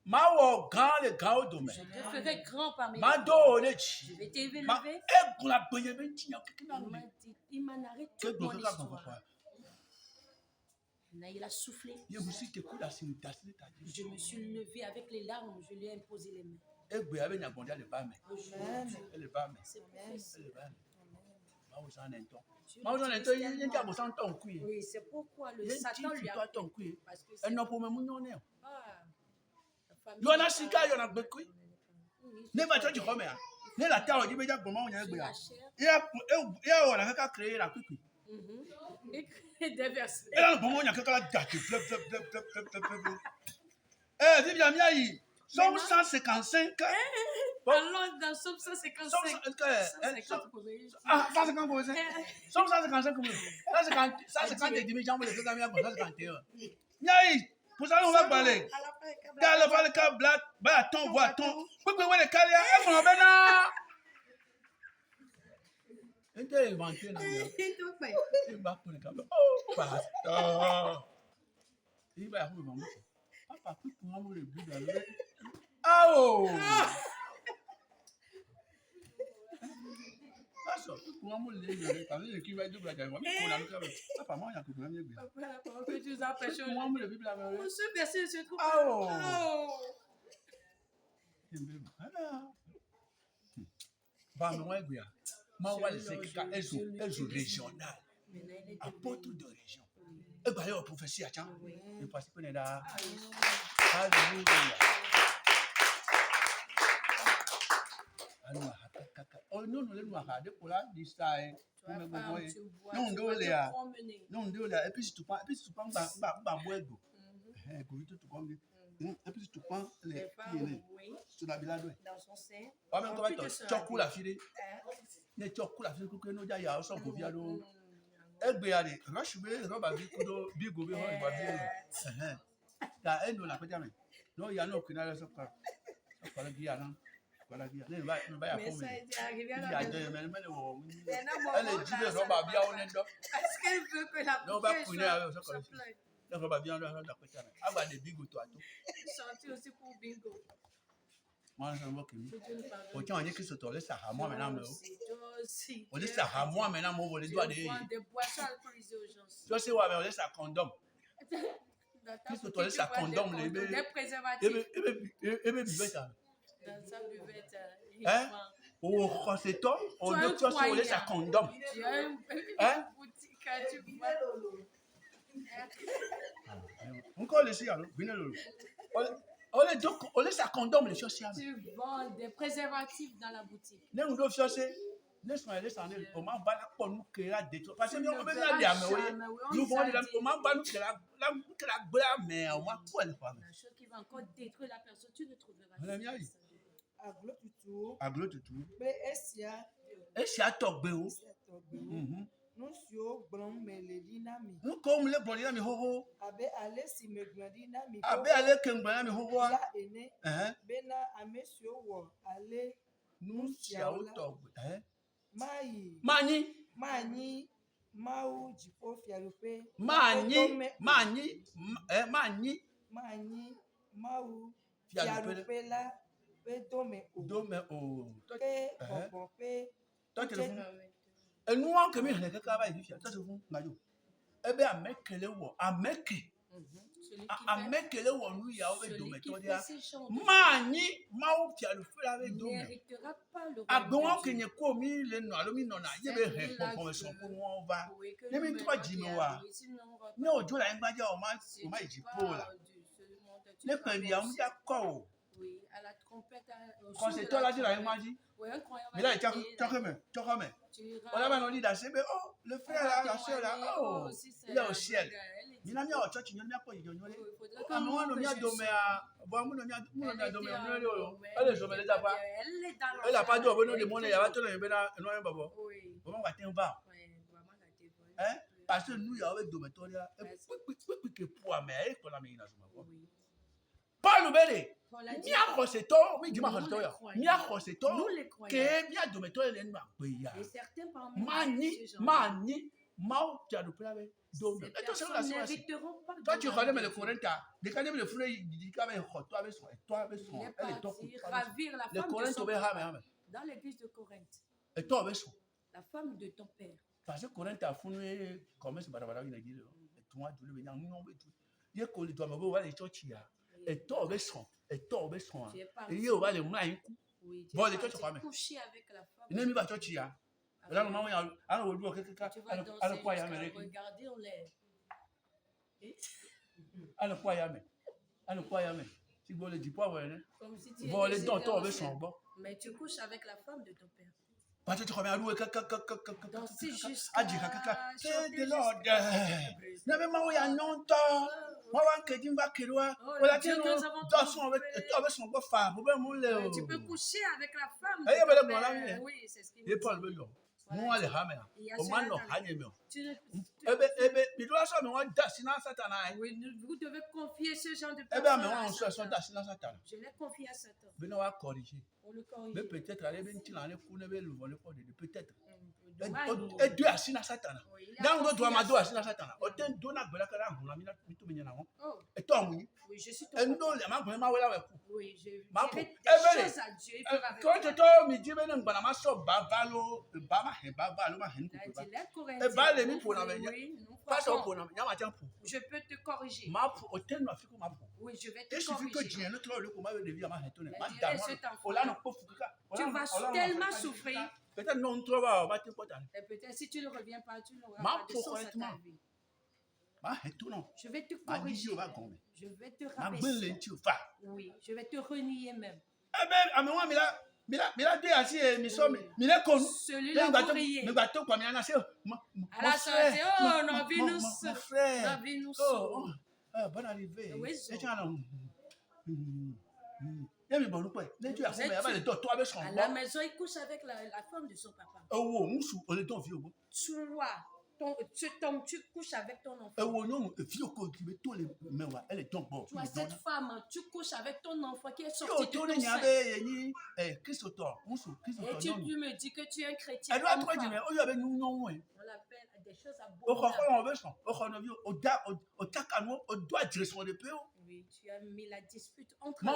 Mawo grand le grand domaine. Je te ferai grand parmi les. Je vais t'élever. Il m'a narré toute mon histoire. Il a soufflé. Je me suis levé avec les larmes. Je lui ai imposé les mains. Oui, c'est pourquoi le Satan lui a pris. Parce que c'est. Il y en a six cas, il y en a beaucoup. Ne va pas te dire ne la terre dit déjà comment on y a il y a on a créé la cucu. Et déverser. Et là le bon on y a quelqu'un la date. Eh, dis bien miaï. Somme 155. Allons dans Somme 155. Ah, 150 pour ça. Somme 155 comme ça 50 et demi jambes le fait gamia pour 151. Miaï, pour ça on va parler. Car le val car black, bâton, boiton. Pourquoi vous les calez à mon bénin? Et tu as inventé là. Il va pour les câbles. Oh, pasteur. Il va avoir maman. Papa, pourquoi vous les buts dans le. Ah oh! Ah ça, pourquoi vous les buts dans le qui va être double à moi? Papa, moi, il y a que vous l'avez. Papa, que tu as pêché. Pourquoi vous les buts dans le. Ce verset se trouve. Ah oh! Bah, moi, bien. Moi, le secrétaire, elle joue régional. Apôtre de région. Et bah, il y a un professeur, tiens. Je pense qu'on est là. Alléluia. Oh non, nous nous avons pour la distraire. Non, non, et puis si tu prends, et puis tu prends les sur la bilade. Dans son sein. Tu as cool la fille. Ne tu as cool la fille que nous déjà y a son goviado. Elle béale, rachoué, roba bigo bi ho ba. Ta endo la peta me. Non, il y a non que na so quoi. So quoi le dia non. Voilà dia. Ne va ya pour me. Il y a deux mais wo. Elle est dit de roba bia on endo. Est-ce qu'elle veut que la non va couler avec so quoi. Non roba bia on la peta me. Aba de bigo to ato. Chanter aussi pour bingo. Moi je vois que au temps on dit que ce toile ça à moi maintenant aussi. On dit ça à moi maintenant on les doigts des boissons alcoolisées aux gens. Tu sais ouais mais on laisse ça condom. Que ce toile ça condom les des préservatifs. Et bébé ça. Dans sa buvette. Hein? Oh, c'est toi. On dit tu as laisse ça condom. Hein? Boutique tu vois. Encore laisser alors, venez le. On laisse un condom les choses. Tu vends des préservatifs dans la boutique. Nous devons chercher. Laisse-moi comment on va la pour nous créer la détruire. Parce que nous on va la nous vendons la comment on va nous créer la mais on va quoi le faire. La chose qui va encore détruire la personne, tu ne trouveras pas. Aglo tutu. Mais est-ce Esia togbe o. Nous sommes nous comme les blondins mi hoho. Abe ale si me blondina mi. Abe ale kengblana mi hoho. Ya ene. Bena amesio wo ale. Nous siawo togbe. Mayi. Mani. Mau jipo fialupe. Mani. Mau fialupe la. Pe dome o. Ke bonbon pe. Toi tu le fous. Et nous on kemi hene kaka ba yi fia. Toi tu le fous ngajo. Ebe amekele wo ameke. Amekele wo nu ya o dome to dia. Mani mau fialupe la be dome. Agbon kenye ko mi le no alo mi no na ye be he bonbon so ko won va. Ne mi to ji mi wa. Ne ojo la ngbaje o ma ji po la. Ne kan ya mu ja ko o. Oui, à la trompette. Quand c'est toi là, tu l'as imaginé. Oui, incroyable. Mais là, tu as comme. On a maintenant dit d'acheter, mais oh, le frère là, la soeur là, oh, il est au ciel. Il n'a pas de church, il n'a pas de church. À un moment, on a dormi à. Bon, on a dormi à. Elle est jamais là. Elle n'a pas dit, on a demandé, il y a pas de temps, il y a un an, babo. Comment on va t'en va? Hein? Parce que nous, il y a un dormitoire. Et pour mais pour la ménage. Pas le bébé. Mi akoseto, mi jima akoseto ya. Mi akoseto, ke mi adometo ele nu agbeya. Mani, mau tu as repris avec dome. Et toi, c'est la situation. Toi, tu connais mais le Corinthians. Dès qu'on aime le frère, il dit qu'il avait toi avec son, toi avec son. Elle est top. Ravir la femme de son père. Dans l'église de Corinthe. Et toi avec son. La femme de ton père. Parce que Corinthe a fondé comme ce barabara il a dit. Et toi, tu le venir nous on veut tout. Il y a qu'on doit me voir les churchias. Et toi avec son. Et toi avec son. Et il y a va le main coup. Bon, les church pas mais. Coucher avec la femme. Il n'est pas churchia. Là, maman, il y a un autre jour quelqu'un. Tu vas danser regarder en l'air. Alors quoi y a mais? Alors quoi y a mais? Si vous le dites pas ouais. Comme si tu bon, les dents avec son bon. Mais tu couches avec la femme de ton père. Parce que tu remets à louer danser jusqu'à de l'ordre. N'avez pas eu un nom moi que tu vas que toi voilà que nous dansons avec son beau femme tu peux coucher avec la femme de ton père. Oui, c'est ce qu'il dit. Moi les hammer. Au moins non hanyemio. Mais toi ça mais on dasina Satan. Oui, vous devez confier ce genre de personnes. Mais on se dasina Satan. Je l'ai confié à Satan. Mais on va corriger. On le corrige. Mais peut-être aller venir l'année pour ne le voler pas de peut-être. Et Dieu a signé Satan. Dans le droit ma doit signer Satan. Autant donna bela kala ngula mina mitu menya na. Et toi muni. Oui, je suis et non les ma ma wela avec. Oui, je dirai des choses à Dieu. Quand tu to mi di bene ngba na ma so bavalo ba ma hen ku ba. Et ba le mi pour na menya. Pas ça pour na menya ma tiens pour. Je peux te corriger. Ma pour autant no afiko ma pour. Oui, je vais te corriger. Et suffit que Dieu ne trop le comment de vie ma hetone. Ma tu vas tellement souffrir. Peut-être non trop va ma te porter. Et peut-être si tu ne reviens pas, tu n'auras pas de sens à ta vie. Je vais te corriger. Je vais te rabaisser. Oui, je vais te renier même. Eh bien, à moi, mais là, tu es assis et mi là, comme. Celui-là, mais bateau, comme il y en a, c'est. À la santé, oh, non, Vinus. Mon frère. Non, Vinus. Oh, bonne arrivée. Oui, c'est ça. À la maison, il couche avec la femme de son papa. Tu couches avec ton enfant. Toi, cette femme, tu couches avec ton enfant qui est sorti de ton sein. Et tu me dis que tu es un chrétien. On l'appelle des choses abominables. Oui, tu as mis la dispute entre nous.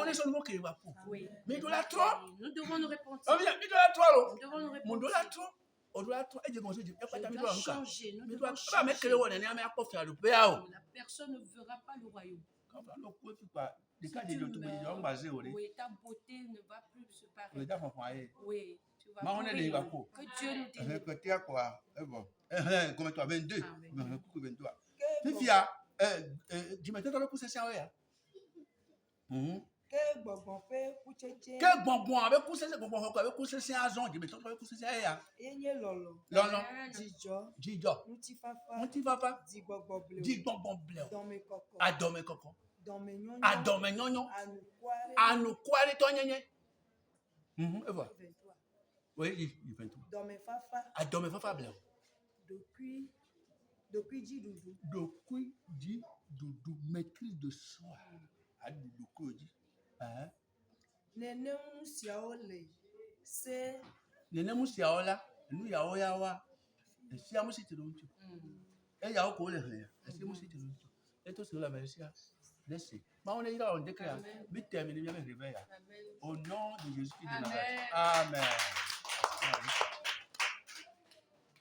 Oui. Mais de la nous devons nous répondre. Nous devons nous répondre. Tu dois changer. Nous devons changer. La personne ne verra pas le royaume. Si tu meurs, oui, ta beauté ne va plus se paraître. Oui, tu vas mourir. Que Dieu nous délivre. Quel bonbon avec coucher avec coucher c'est un zon, dis-moi avec coucher c'est ya. Lolo. Jijo. Muti papa. Di bonbon bleu. Adome coco. Adome nyonyo. Anu kwari to nyenye. Et voilà. Oui, il 23. Adome fafa bleu. Dokui dit doudou. Dokui dit doudou. Maîtrise de soi. A doudou dit. Hein? Nenem siaole. C'est. Nenem siaola. Nous yao yawa. Et si amu si tu l'as tu. Et yao ko le rien. Et si amu si tu l'as tu. Et tout sur la merci. Laissez. Mais on est là, on déclare. Mais terminez bien le réveil. Au nom de Jésus de Nazareth. Amen.